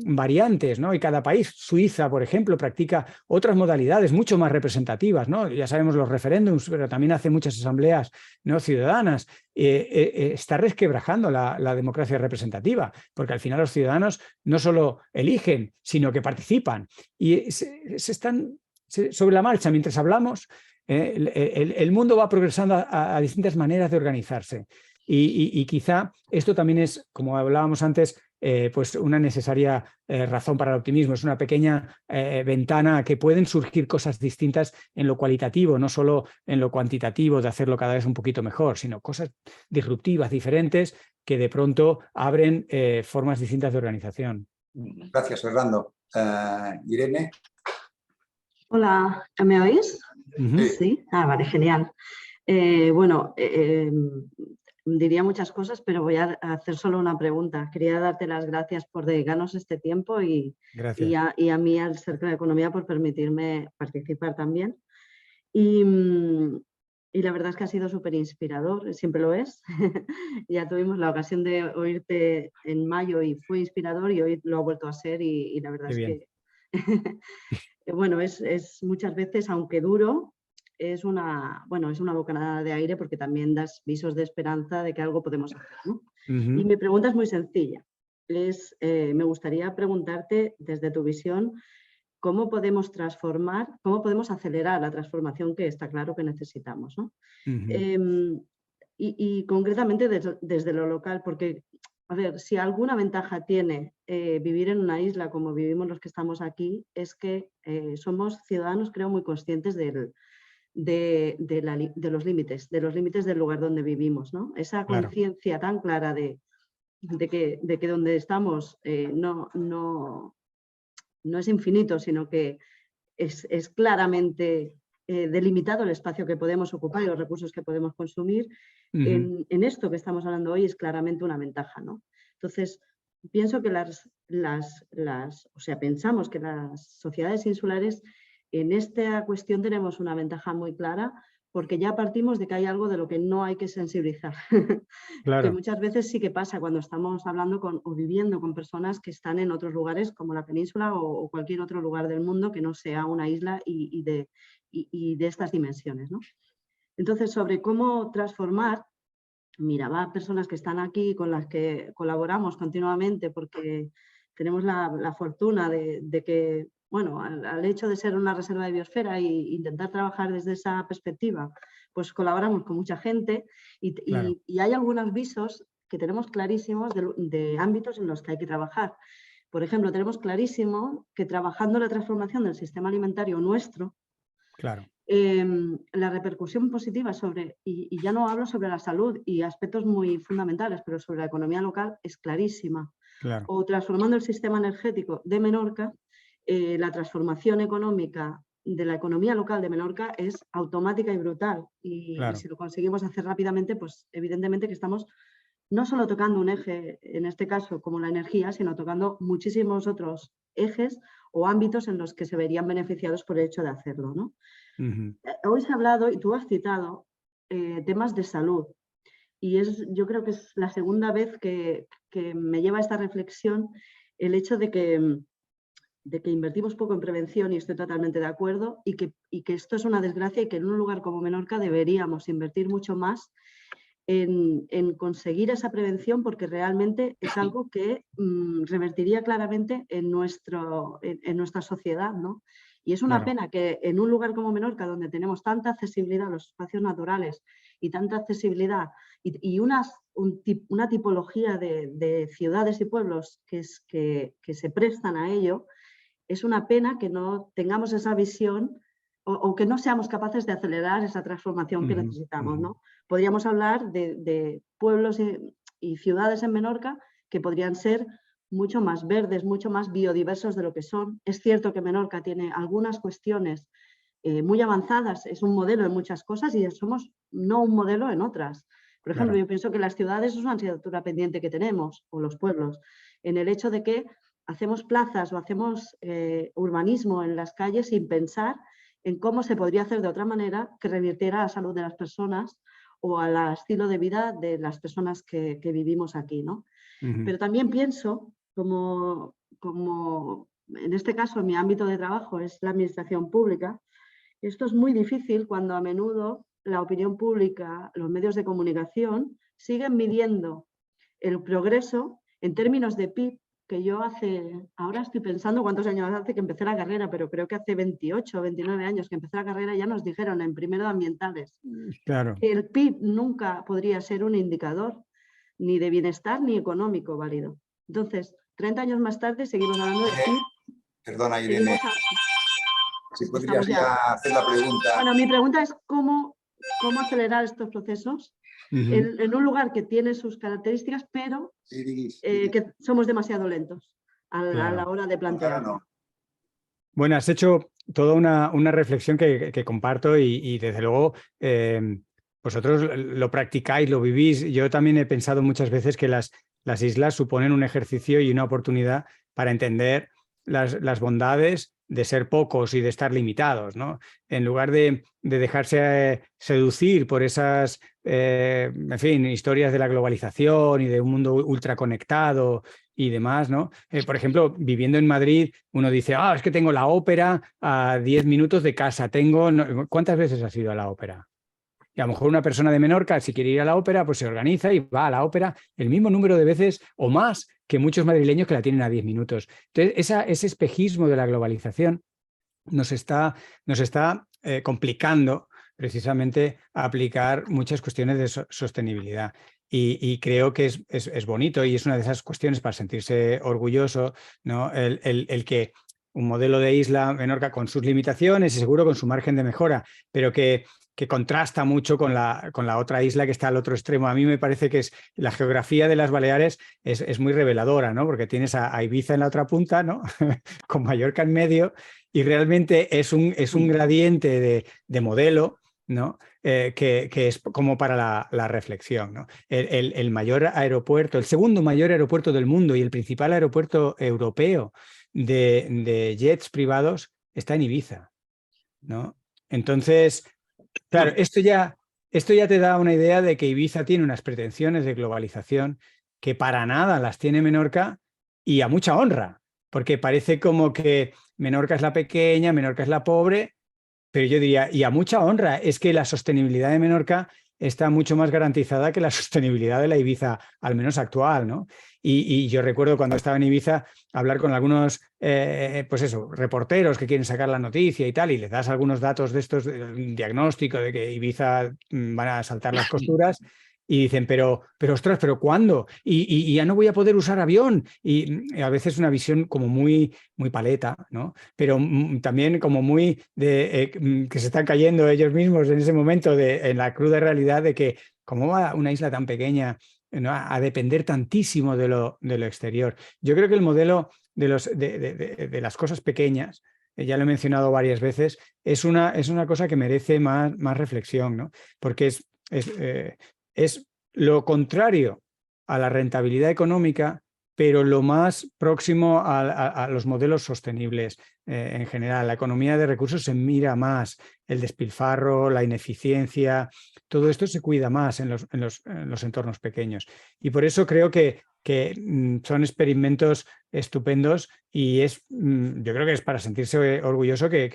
variantes, ¿no? Y cada país, Suiza, por ejemplo, practica otras modalidades mucho más representativas, ¿no? Ya sabemos los referéndums, pero también hace muchas asambleas, ¿no?, ciudadanas. Está resquebrajando la democracia representativa, porque al final los ciudadanos no solo eligen, sino que participan. Y sobre la marcha, mientras hablamos, el mundo va progresando a distintas maneras de organizarse. Y quizá esto también es, como hablábamos antes, pues una necesaria razón para el optimismo. Es una pequeña ventana a que pueden surgir cosas distintas en lo cualitativo, no solo en lo cuantitativo de hacerlo cada vez un poquito mejor, sino cosas disruptivas, diferentes, que de pronto abren formas distintas de organización. Gracias, Fernando. Irene. Hola, ¿me oís? Sí. Ah, vale, genial. Bueno, diría muchas cosas, pero voy a hacer solo una pregunta. Quería darte las gracias por dedicarnos este tiempo y a mí, al Cercle de Economía, por permitirme participar también. Y la verdad es que ha sido súper inspirador, siempre lo es. Ya tuvimos la ocasión de oírte en mayo y fue inspirador y hoy lo ha vuelto a ser y la verdad es que, bueno, es muchas veces, aunque duro, es una bocanada de aire porque también das visos de esperanza de que algo podemos hacer, ¿no? Y mi pregunta es muy sencilla. Me gustaría preguntarte desde tu visión cómo podemos transformar, cómo podemos acelerar la transformación que está claro que necesitamos, ¿no? Y concretamente desde lo local, porque, a ver, si alguna ventaja tiene vivir en una isla como vivimos los que estamos aquí, es que somos ciudadanos, creo, muy conscientes de los límites del lugar donde vivimos, ¿no? Esa conciencia tan clara de que donde estamos no es infinito, sino que es claramente delimitado el espacio que podemos ocupar y los recursos que podemos consumir. En esto que estamos hablando hoy es claramente una ventaja, ¿no? Entonces, pienso que pensamos que las sociedades insulares en esta cuestión tenemos una ventaja muy clara porque ya partimos de que hay algo de lo que no hay que sensibilizar. Claro. Que muchas veces sí que pasa cuando estamos hablando o viviendo con personas que están en otros lugares como la península o cualquier otro lugar del mundo que no sea una isla y de estas dimensiones, ¿no? Entonces, sobre cómo transformar, mira, va personas que están aquí con las que colaboramos continuamente porque tenemos la fortuna de que, bueno, al hecho de ser una reserva de biosfera e intentar trabajar desde esa perspectiva, pues colaboramos con mucha gente Claro. y hay algunos visos que tenemos clarísimos de ámbitos en los que hay que trabajar. Por ejemplo, tenemos clarísimo que trabajando la transformación del sistema alimentario nuestro, Claro. la repercusión positiva sobre, y ya no hablo sobre la salud y aspectos muy fundamentales, pero sobre la economía local es clarísima. Claro. O transformando el sistema energético de Menorca, la transformación económica de la economía local de Menorca es automática y brutal. Y Claro. si lo conseguimos hacer rápidamente, pues evidentemente que estamos no solo tocando un eje, en este caso como la energía, sino tocando muchísimos otros ejes o ámbitos en los que se verían beneficiados por el hecho de hacerlo, ¿no? Hoy se ha hablado, y tú has citado, temas de salud. Y yo creo que es la segunda vez que me lleva a esta reflexión el hecho de que invertimos poco en prevención, y estoy totalmente de acuerdo, y que esto es una desgracia y que en un lugar como Menorca deberíamos invertir mucho más en conseguir esa prevención, porque realmente es algo que revertiría claramente en nuestra sociedad, ¿no? Y es una pena que en un lugar como Menorca, donde tenemos tanta accesibilidad a los espacios naturales y tanta accesibilidad y una tipología de ciudades y pueblos que se prestan a ello, es una pena que no tengamos esa visión o que no seamos capaces de acelerar esa transformación que necesitamos, ¿no? Podríamos hablar de pueblos y ciudades en Menorca que podrían ser mucho más verdes, mucho más biodiversos de lo que son. Es cierto que Menorca tiene algunas cuestiones muy avanzadas, es un modelo en muchas cosas y somos no un modelo en otras. Por ejemplo, yo pienso que las ciudades es una asignatura pendiente que tenemos, o los pueblos, en el hecho de que hacemos plazas o hacemos urbanismo en las calles sin pensar en cómo se podría hacer de otra manera que revirtiera a la salud de las personas o al estilo de vida de las personas que vivimos aquí, ¿no? Pero también pienso, como en este caso mi ámbito de trabajo es la administración pública, esto es muy difícil cuando a menudo la opinión pública, los medios de comunicación siguen midiendo el progreso en términos de PIB, que yo ahora estoy pensando cuántos años hace que empecé la carrera, pero creo que hace 28 o 29 años que empecé la carrera ya nos dijeron en primero de ambientales que el PIB nunca podría ser un indicador ni de bienestar ni económico válido. Entonces, 30 años más tarde seguimos hablando de PIB. Perdona, Irene, si podrías ya hacer la pregunta. Bueno, mi pregunta es cómo acelerar estos procesos en un lugar que tiene sus características, pero que somos demasiado lentos a la hora de plantearlo. Bueno, has hecho toda una reflexión que comparto y desde luego vosotros lo practicáis, lo vivís. Yo también he pensado muchas veces que las islas suponen un ejercicio y una oportunidad para entender las bondades de ser pocos y de estar limitados, ¿no? En lugar de dejarse seducir por esas, en fin, historias de la globalización y de un mundo ultraconectado y demás, ¿no? Por ejemplo, viviendo en Madrid, uno dice, es que tengo la ópera a 10 minutos de casa. ¿Cuántas veces has ido a la ópera? Y a lo mejor una persona de Menorca, si quiere ir a la ópera, pues se organiza y va a la ópera el mismo número de veces o más que muchos madrileños que la tienen a 10 minutos. Entonces, ese espejismo de la globalización nos está complicando precisamente aplicar muchas cuestiones de sostenibilidad. Y creo que es bonito y es una de esas cuestiones para sentirse orgulloso, ¿no? El que un modelo de isla, Menorca, con sus limitaciones y seguro con su margen de mejora, pero que contrasta mucho con la otra isla que está al otro extremo. A mí me parece que la geografía de las Baleares es muy reveladora, ¿no? Porque tienes a Ibiza en la otra punta, ¿no? Con Mallorca en medio, y realmente es un gradiente de modelo, ¿no? Que es como para la reflexión, ¿no? El mayor aeropuerto, el segundo mayor aeropuerto del mundo y el principal aeropuerto europeo de jets privados está en Ibiza, ¿no? Entonces, Claro, esto ya te da una idea de que Ibiza tiene unas pretensiones de globalización que para nada las tiene Menorca y a mucha honra, porque parece como que Menorca es la pequeña, Menorca es la pobre, pero yo diría, y a mucha honra, es que la sostenibilidad de Menorca está mucho más garantizada que la sostenibilidad de la Ibiza, al menos actual, ¿no? Y yo recuerdo cuando estaba en Ibiza hablar con algunos, pues eso, reporteros que quieren sacar la noticia y tal, y les das algunos datos de estos, un diagnóstico de que Ibiza van a saltar las costuras. Y dicen, pero ostras, ¿pero cuándo? Y ya no voy a poder usar avión. Y a veces una visión como muy, muy paleta, ¿no? Pero también como muy de que se están cayendo ellos mismos en ese momento en la cruda realidad de que cómo va una isla tan pequeña, ¿no?, a depender tantísimo de lo exterior. Yo creo que el modelo de las cosas pequeñas, ya lo he mencionado varias veces, es una cosa que merece más reflexión, ¿no? Porque es lo contrario a la rentabilidad económica, pero lo más próximo a los modelos sostenibles en general. La economía de recursos se mira más, el despilfarro, la ineficiencia, todo esto se cuida más en los entornos pequeños. Y por eso creo que son experimentos estupendos y yo creo que es para sentirse orgulloso que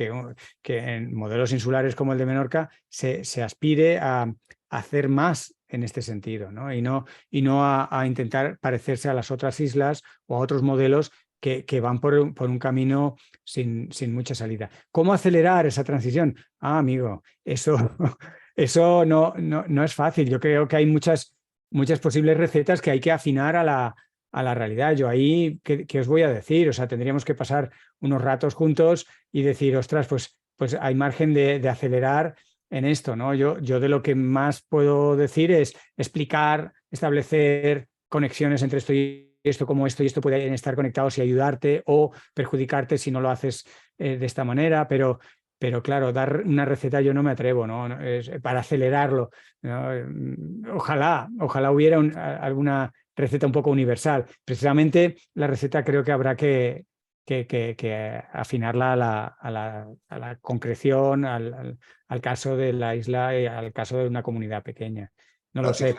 en modelos insulares como el de Menorca se aspire a hacer más en este sentido, ¿no? Y no a intentar parecerse a las otras islas o a otros modelos que van por un camino sin mucha salida. ¿Cómo acelerar esa transición? Amigo, eso no es fácil. Yo creo que hay muchas posibles recetas que hay que afinar a la realidad. Yo ahí, ¿qué os voy a decir? O sea, tendríamos que pasar unos ratos juntos y decir, ostras, pues hay margen de acelerar en esto, ¿no? Yo de lo que más puedo decir es explicar, establecer conexiones entre esto y esto, como esto y esto pueden estar conectados y ayudarte o perjudicarte si no lo haces de esta manera, pero claro, dar una receta yo no me atrevo, ¿no? Es para acelerarlo, ¿no? Ojalá hubiera alguna receta un poco universal. Precisamente la receta creo que habrá que afinarla a la concreción, al caso de la isla y al caso de una comunidad pequeña. No lo sé,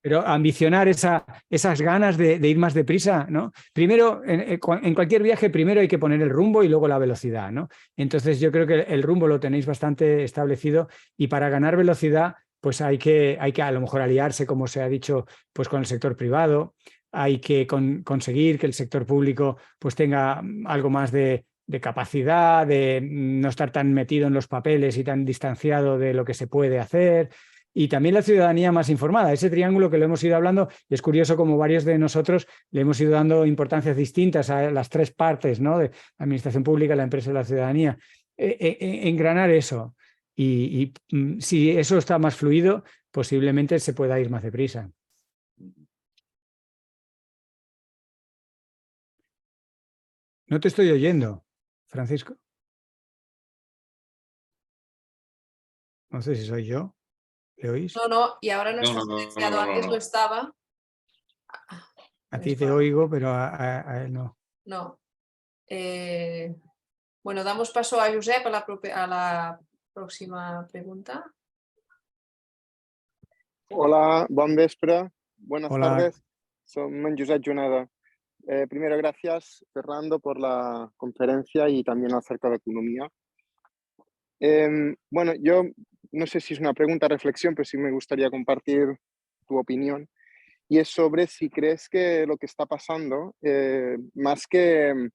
pero ambicionar esas ganas de ir más deprisa, ¿no? Primero, en cualquier viaje, primero hay que poner el rumbo y luego la velocidad, ¿no? Entonces yo creo que el rumbo lo tenéis bastante establecido y para ganar velocidad, pues hay que a lo mejor aliarse, como se ha dicho, pues con el sector privado. Hay que conseguir que el sector público pues tenga algo más de capacidad, de no estar tan metido en los papeles y tan distanciado de lo que se puede hacer. Y también la ciudadanía más informada, ese triángulo que lo hemos ido hablando, y es curioso como varios de nosotros le hemos ido dando importancias distintas a las tres partes, ¿no? De la administración pública, la empresa y la ciudadanía. Engranar eso. Y si eso está más fluido, posiblemente se pueda ir más deprisa. No te estoy oyendo, Francisco. No sé si soy yo. ¿Le oís? No, y ahora no está silenciado. Antes lo estaba. A ti te oigo, pero a él no. No. Bueno, damos paso a Josep a la próxima pregunta. Hola, bon vespre. Buenas Hola. tardes. Soy Josep Juneda. Primero, gracias, Fernando, por la conferencia y también acerca de economía. Bueno, yo no sé si es una pregunta, reflexión, pero sí me gustaría compartir tu opinión. Y es sobre si crees que lo que está pasando, más que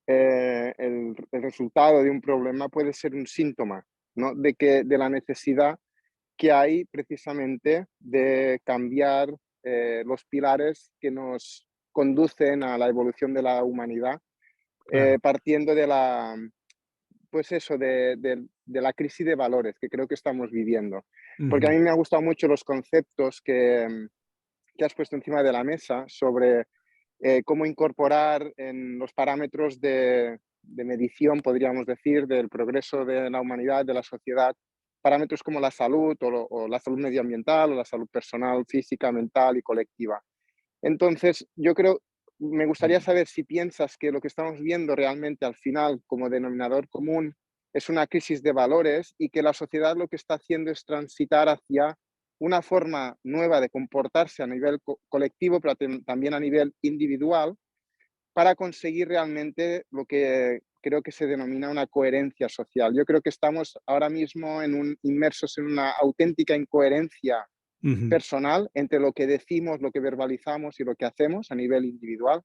el resultado de un problema, puede ser un síntoma, ¿no? De la necesidad que hay precisamente de cambiar los pilares que nos conducen a la evolución de la humanidad, Claro. partiendo de la, pues eso, de la crisis de valores que creo que estamos viviendo. Porque a mí me han gustado mucho los conceptos que has puesto encima de la mesa sobre cómo incorporar en los parámetros de medición, podríamos decir, del progreso de la humanidad, de la sociedad, parámetros como la salud o la salud medioambiental o la salud personal, física, mental y colectiva. Entonces, yo creo, me gustaría saber si piensas que lo que estamos viendo realmente al final como denominador común es una crisis de valores y que la sociedad lo que está haciendo es transitar hacia una forma nueva de comportarse a nivel colectivo, pero también a nivel individual, para conseguir realmente lo que creo que se denomina una coherencia social. Yo creo que estamos ahora mismo inmersos en una auténtica incoherencia personal entre lo que decimos, lo que verbalizamos y lo que hacemos a nivel individual.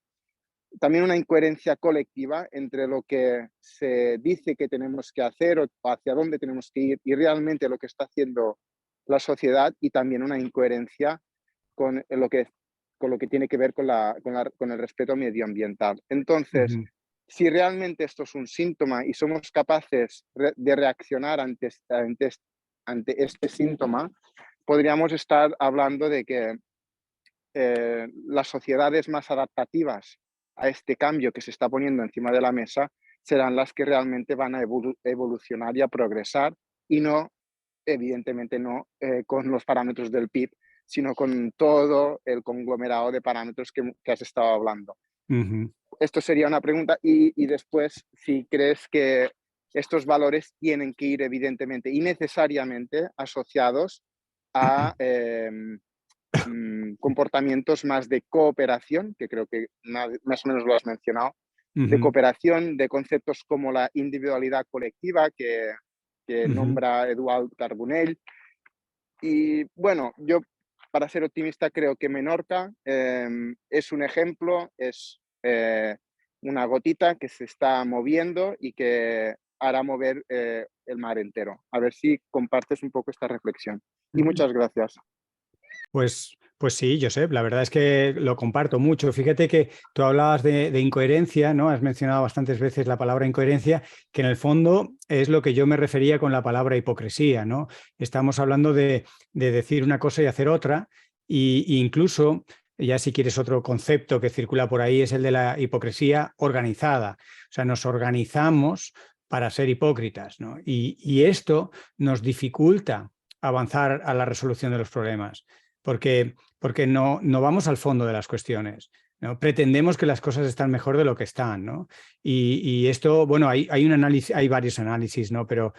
También una incoherencia colectiva entre lo que se dice que tenemos que hacer o hacia dónde tenemos que ir y realmente lo que está haciendo la sociedad, y también una incoherencia con lo que tiene que ver con el respeto medioambiental. Entonces, si realmente esto es un síntoma y somos capaces de reaccionar ante este síntoma, podríamos estar hablando de que las sociedades más adaptativas a este cambio que se está poniendo encima de la mesa serán las que realmente van a evolucionar y a progresar, y no, evidentemente no con los parámetros del PIB, sino con todo el conglomerado de parámetros que has estado hablando. Esto sería una pregunta. Y después, si crees que estos valores tienen que ir evidentemente y necesariamente asociados a comportamientos más de cooperación, que creo que más o menos lo has mencionado, de cooperación, de conceptos como la individualidad colectiva que nombra Eduard Carbonell. Y bueno, yo, para ser optimista, creo que Menorca es un ejemplo, es una gotita que se está moviendo y que hará mover el mar entero. A ver si compartes un poco esta reflexión. Y muchas gracias. Pues sí, Josep, la verdad es que lo comparto mucho. Fíjate que tú hablabas de incoherencia, ¿no? Has mencionado bastantes veces la palabra incoherencia, que en el fondo es lo que yo me refería con la palabra hipocresía, ¿no? Estamos hablando de decir una cosa y hacer otra, e incluso, ya si quieres otro concepto que circula por ahí, es el de la hipocresía organizada. O sea, nos organizamos para ser hipócritas, ¿no? Y esto nos dificulta avanzar a la resolución de los problemas. Porque no vamos al fondo de las cuestiones, ¿no? Pretendemos que las cosas están mejor de lo que están, ¿no? Y esto, bueno, hay un análisis, hay varios análisis, ¿no? Pero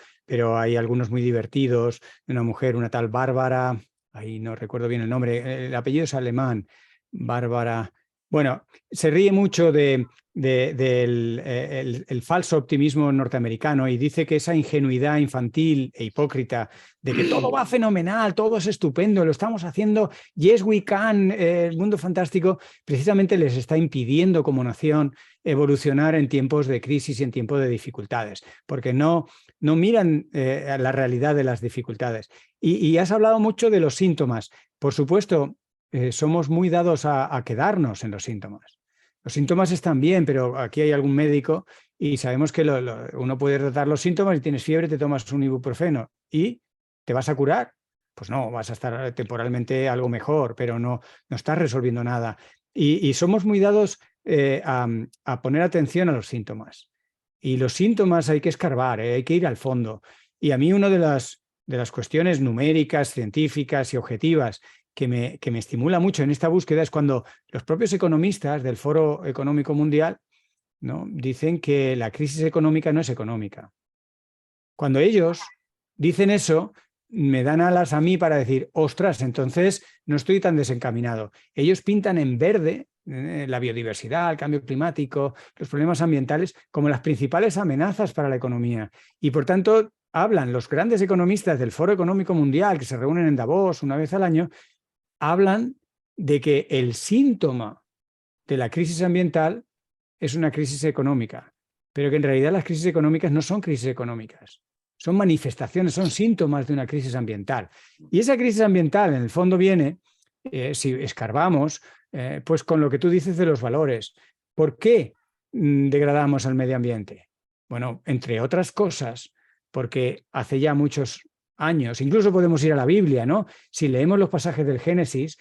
hay algunos muy divertidos, de una mujer, una tal Bárbara, ahí no recuerdo bien el nombre, el apellido es alemán, Bárbara. Bueno, se ríe mucho del falso optimismo norteamericano y dice que esa ingenuidad infantil e hipócrita de que todo va fenomenal, todo es estupendo, lo estamos haciendo, yes we can, el mundo fantástico, precisamente les está impidiendo como nación evolucionar en tiempos de crisis y en tiempos de dificultades, porque no miran la realidad de las dificultades. Y has hablado mucho de los síntomas. Por supuesto, somos muy dados a quedarnos en los síntomas. Los síntomas están bien, pero aquí hay algún médico y sabemos que uno puede tratar los síntomas y tienes fiebre, te tomas un ibuprofeno y ¿te vas a curar? Pues no, vas a estar temporalmente algo mejor, pero no estás resolviendo nada. Y somos muy dados a poner atención a los síntomas. Y los síntomas hay que escarbar, hay que ir al fondo. Y a mí una de las cuestiones numéricas, científicas y objetivas que me estimula mucho en esta búsqueda es cuando los propios economistas del Foro Económico Mundial, ¿no?, dicen que la crisis económica no es económica. Cuando ellos dicen eso, me dan alas a mí para decir, ostras, entonces no estoy tan desencaminado. Ellos pintan en verde la biodiversidad, el cambio climático, los problemas ambientales como las principales amenazas para la economía. Y por tanto, hablan los grandes economistas del Foro Económico Mundial, que se reúnen en Davos una vez al año, hablan de que el síntoma de la crisis ambiental es una crisis económica, pero que en realidad las crisis económicas no son crisis económicas, son manifestaciones, son síntomas de una crisis ambiental. Y esa crisis ambiental en el fondo viene, si escarbamos, pues con lo que tú dices de los valores. ¿Por qué degradamos al medio ambiente? Bueno, entre otras cosas, porque hace ya muchos años, incluso podemos ir a la Biblia, ¿no? Si leemos los pasajes del Génesis,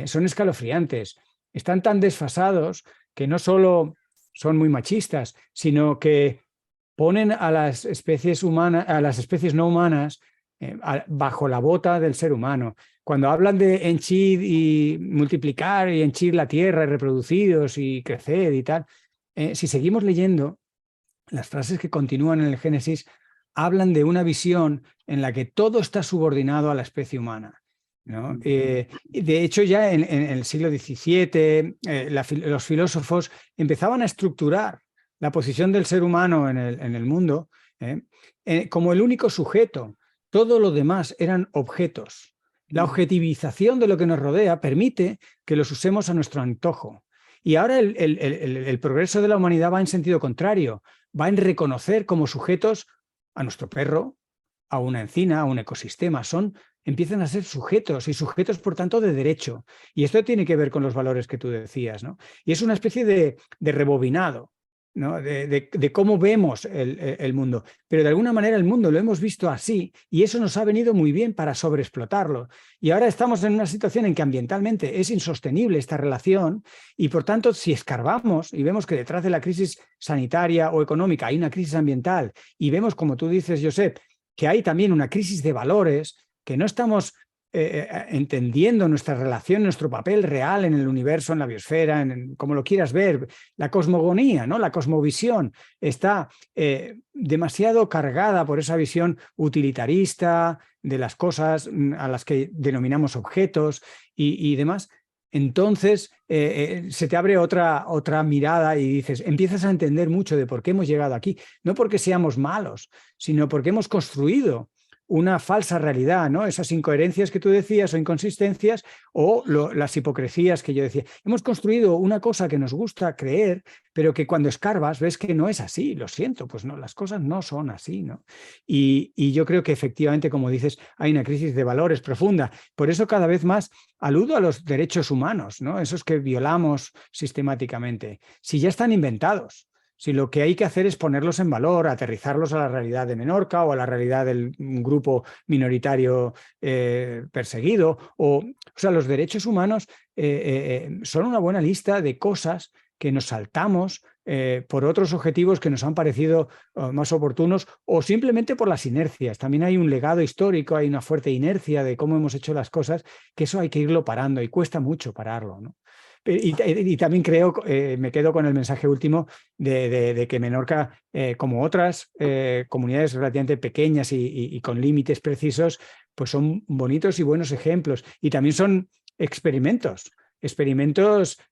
son escalofriantes, están tan desfasados que no solo son muy machistas, sino que ponen a las especies humanas, a las especies no humanas, bajo la bota del ser humano. Cuando hablan de henchir y multiplicar y henchir la tierra y reproducidos y crecer y tal, si seguimos leyendo las frases que continúan en el Génesis, hablan de una visión en la que todo está subordinado a la especie humana, ¿no? De hecho, ya en el siglo XVII, los filósofos empezaban a estructurar la posición del ser humano en el mundo como el único sujeto. Todo lo demás eran objetos. La objetivización de lo que nos rodea permite que los usemos a nuestro antojo. Y ahora el progreso de la humanidad va en sentido contrario, va en reconocer como sujetos a nuestro perro, a una encina, a un ecosistema. Empiezan a ser sujetos y sujetos, por tanto, de derecho. Y esto tiene que ver con los valores que tú decías, ¿no? Y es una especie de rebobinado, ¿no? De cómo vemos el mundo. Pero de alguna manera el mundo lo hemos visto así y eso nos ha venido muy bien para sobreexplotarlo. Y ahora estamos en una situación en que ambientalmente es insostenible esta relación y por tanto si escarbamos y vemos que detrás de la crisis sanitaria o económica hay una crisis ambiental y vemos, como tú dices, Josep, que hay también una crisis de valores, que no estamos entendiendo nuestra relación, nuestro papel real en el universo, en la biosfera, como lo quieras ver, la cosmogonía, ¿no? La cosmovisión está demasiado cargada por esa visión utilitarista de las cosas a las que denominamos objetos y demás. Entonces se te abre otra mirada y dices, empiezas a entender mucho de por qué hemos llegado aquí, no porque seamos malos, sino porque hemos construido una falsa realidad, ¿no? Esas incoherencias que tú decías o inconsistencias o las hipocresías que yo decía. Hemos construido una cosa que nos gusta creer, pero que cuando escarbas ves que no es así. Lo siento, pues no, las cosas no son así, ¿no? Y yo creo que efectivamente, como dices, hay una crisis de valores profunda. Por eso cada vez más aludo a los derechos humanos, ¿no? Esos que violamos sistemáticamente. Si ya están inventados. Si lo que hay que hacer es ponerlos en valor, aterrizarlos a la realidad de Menorca o a la realidad del grupo minoritario perseguido. O sea, los derechos humanos son una buena lista de cosas que nos saltamos por otros objetivos que nos han parecido más oportunos o simplemente por las inercias. También hay un legado histórico, hay una fuerte inercia de cómo hemos hecho las cosas, que eso hay que irlo parando y cuesta mucho pararlo, ¿no? Y también creo, me quedo con el mensaje último de que Menorca, como otras comunidades relativamente pequeñas y con límites precisos, pues son bonitos y buenos ejemplos. Y también son experimentos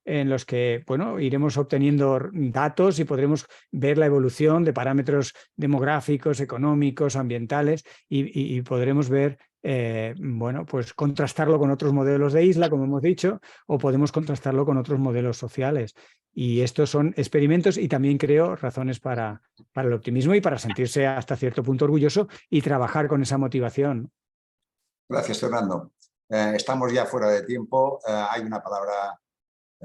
en los que, bueno, iremos obteniendo datos y podremos ver la evolución de parámetros demográficos, económicos, ambientales y podremos ver, bueno, pues contrastarlo con otros modelos de isla, como hemos dicho, o podemos contrastarlo con otros modelos sociales. Y estos son experimentos y también creo razones para el optimismo y para sentirse hasta cierto punto orgulloso y trabajar con esa motivación. Gracias, Fernando. Estamos ya fuera de tiempo. Hay una palabra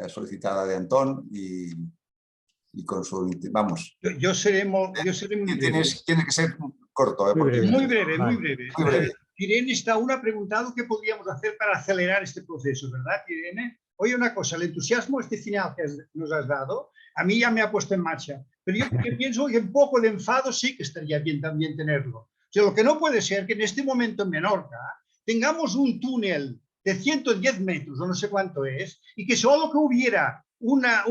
solicitada de Antón y con su... Vamos. Yo seré muy breve. Tienes que ser corto. Porque... Muy breve. Irene está aún ha preguntado qué podríamos hacer para acelerar este proceso, ¿verdad, Irene? Oye, una cosa, el entusiasmo final que nos has dado, a mí ya me ha puesto en marcha, pero yo pienso que un poco de enfado sí que estaría bien también tenerlo. O sea, lo que no puede ser que en este momento en Menorca tengamos un túnel de 110 metros, o no sé cuánto es, y que solo que hubiera una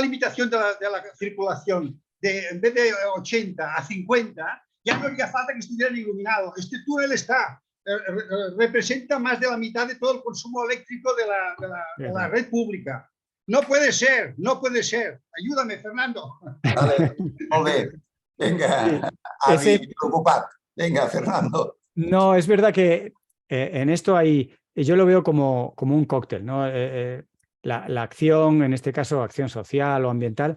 limitación de la circulación en vez de 80 a 50, ya no haría falta que estuviera iluminado. Este túnel representa más de la mitad de todo el consumo eléctrico de la red pública. No puede ser. Ayúdame, Fernando. Vale, muy bien. Venga, preocupad. Venga, Fernando. No, es verdad que en esto yo lo veo como un cóctel, ¿no? La acción, en este caso acción social o ambiental,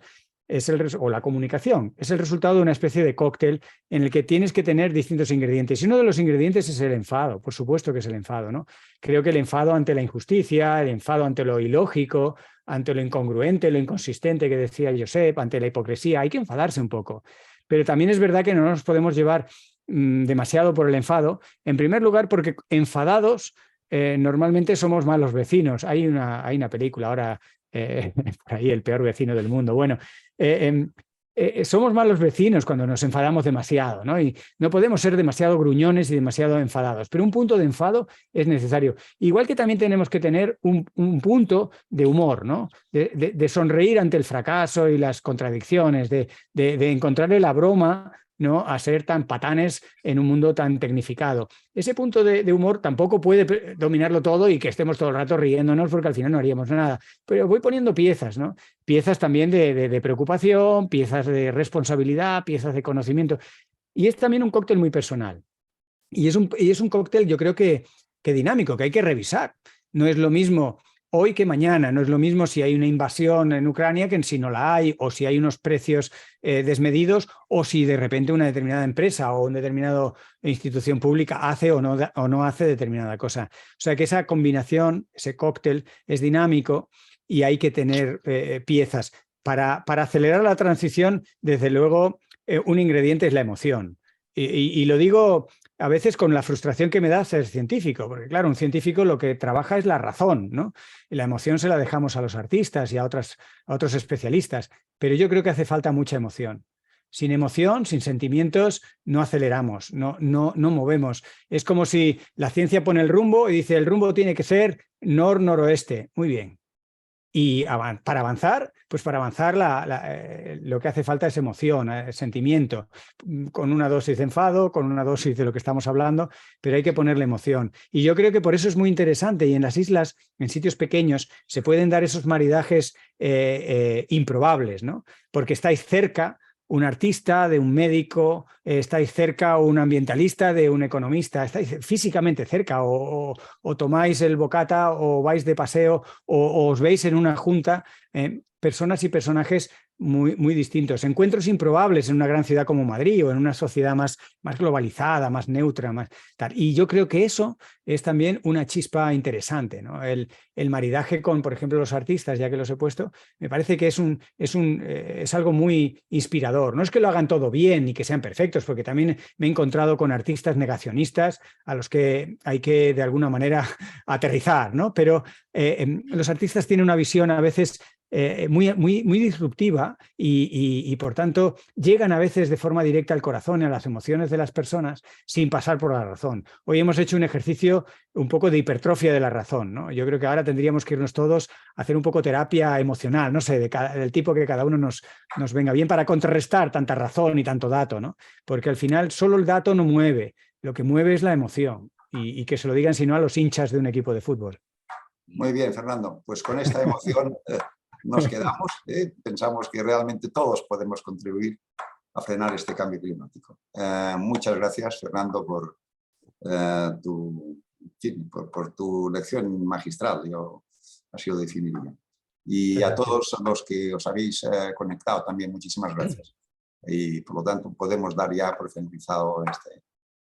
o la comunicación, es el resultado de una especie de cóctel en el que tienes que tener distintos ingredientes. Y uno de los ingredientes es el enfado, por supuesto que es el enfado, ¿no? Creo que el enfado ante la injusticia, el enfado ante lo ilógico, ante lo incongruente, lo inconsistente que decía Josep, ante la hipocresía, hay que enfadarse un poco. Pero también es verdad que no nos podemos llevar demasiado por el enfado, en primer lugar porque enfadados normalmente somos malos vecinos. Hay una película ahora, por ahí, El peor vecino del mundo. Bueno, somos malos vecinos cuando nos enfadamos demasiado, ¿no? Y no podemos ser demasiado gruñones y demasiado enfadados, pero un punto de enfado es necesario. Igual que también tenemos que tener un punto de humor, ¿no? De sonreír ante el fracaso y las contradicciones, de encontrarle la broma ¿no? A ser tan patanes en un mundo tan tecnificado. Ese punto de humor tampoco puede dominarlo todo y que estemos todo el rato riéndonos porque al final no haríamos nada. Pero voy poniendo piezas, ¿no? Piezas también de preocupación, piezas de responsabilidad, piezas de conocimiento. Y es también un cóctel muy personal. Y es un cóctel, yo creo que dinámico, que hay que revisar. No es lo mismo hoy que mañana, no es lo mismo si hay una invasión en Ucrania que si no la hay, o si hay unos precios desmedidos, o si de repente una determinada empresa o una determinada institución pública hace o no hace determinada cosa. O sea que esa combinación, ese cóctel es dinámico y hay que tener piezas. Para acelerar la transición, desde luego, un ingrediente es la emoción. Y lo digo a veces con la frustración que me da ser científico, porque claro, un científico lo que trabaja es la razón, ¿no? Y la emoción se la dejamos a los artistas y a otros especialistas, pero yo creo que hace falta mucha emoción. Sin emoción, sin sentimientos, no aceleramos, no movemos. Es como si la ciencia pone el rumbo y dice el rumbo tiene que ser noroeste. Muy bien. Y para avanzar, lo que hace falta es emoción, sentimiento, con una dosis de enfado, con una dosis de lo que estamos hablando, pero hay que ponerle emoción. Y yo creo que por eso es muy interesante y en las islas, en sitios pequeños, se pueden dar esos maridajes improbables, ¿no? Porque estáis cerca un artista, de un médico, estáis cerca un ambientalista, de un economista, estáis físicamente cerca o tomáis el bocata o vais de paseo o os veis en una junta, personas y personajes muy distintos. Encuentros improbables en una gran ciudad como Madrid o en una sociedad más globalizada, más neutra. Más tal. Y yo creo que eso es también una chispa interesante, ¿no? El maridaje con, por ejemplo, los artistas, ya que los he puesto, me parece que es algo muy inspirador. No es que lo hagan todo bien ni que sean perfectos, porque también me he encontrado con artistas negacionistas a los que hay que, de alguna manera, aterrizar, ¿no? Pero los artistas tienen una visión a veces muy disruptiva y por tanto llegan a veces de forma directa al corazón y a las emociones de las personas sin pasar por la razón. Hoy hemos hecho un ejercicio un poco de hipertrofia de la razón, ¿no? Yo creo que ahora tendríamos que irnos todos a hacer un poco terapia emocional, no sé, del tipo que cada uno nos venga bien para contrarrestar tanta razón y tanto dato, ¿no? Porque al final solo el dato no mueve, lo que mueve es la emoción y que se lo digan si no a los hinchas de un equipo de fútbol. Muy bien, Fernando, pues con esta emoción nos quedamos. Pensamos que realmente todos podemos contribuir a frenar este cambio climático. Muchas gracias, Fernando, por tu lección magistral. Ha sido definible. Y a todos los que os habéis conectado también, muchísimas gracias. Y por lo tanto podemos dar ya por finalizado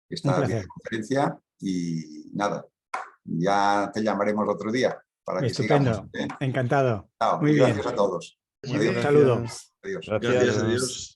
esta videoconferencia y nada, ya te llamaremos otro día. Para que estupendo, sigamos, encantado. Muy gracias a todos. Un saludo. Adiós. Gracias, adiós.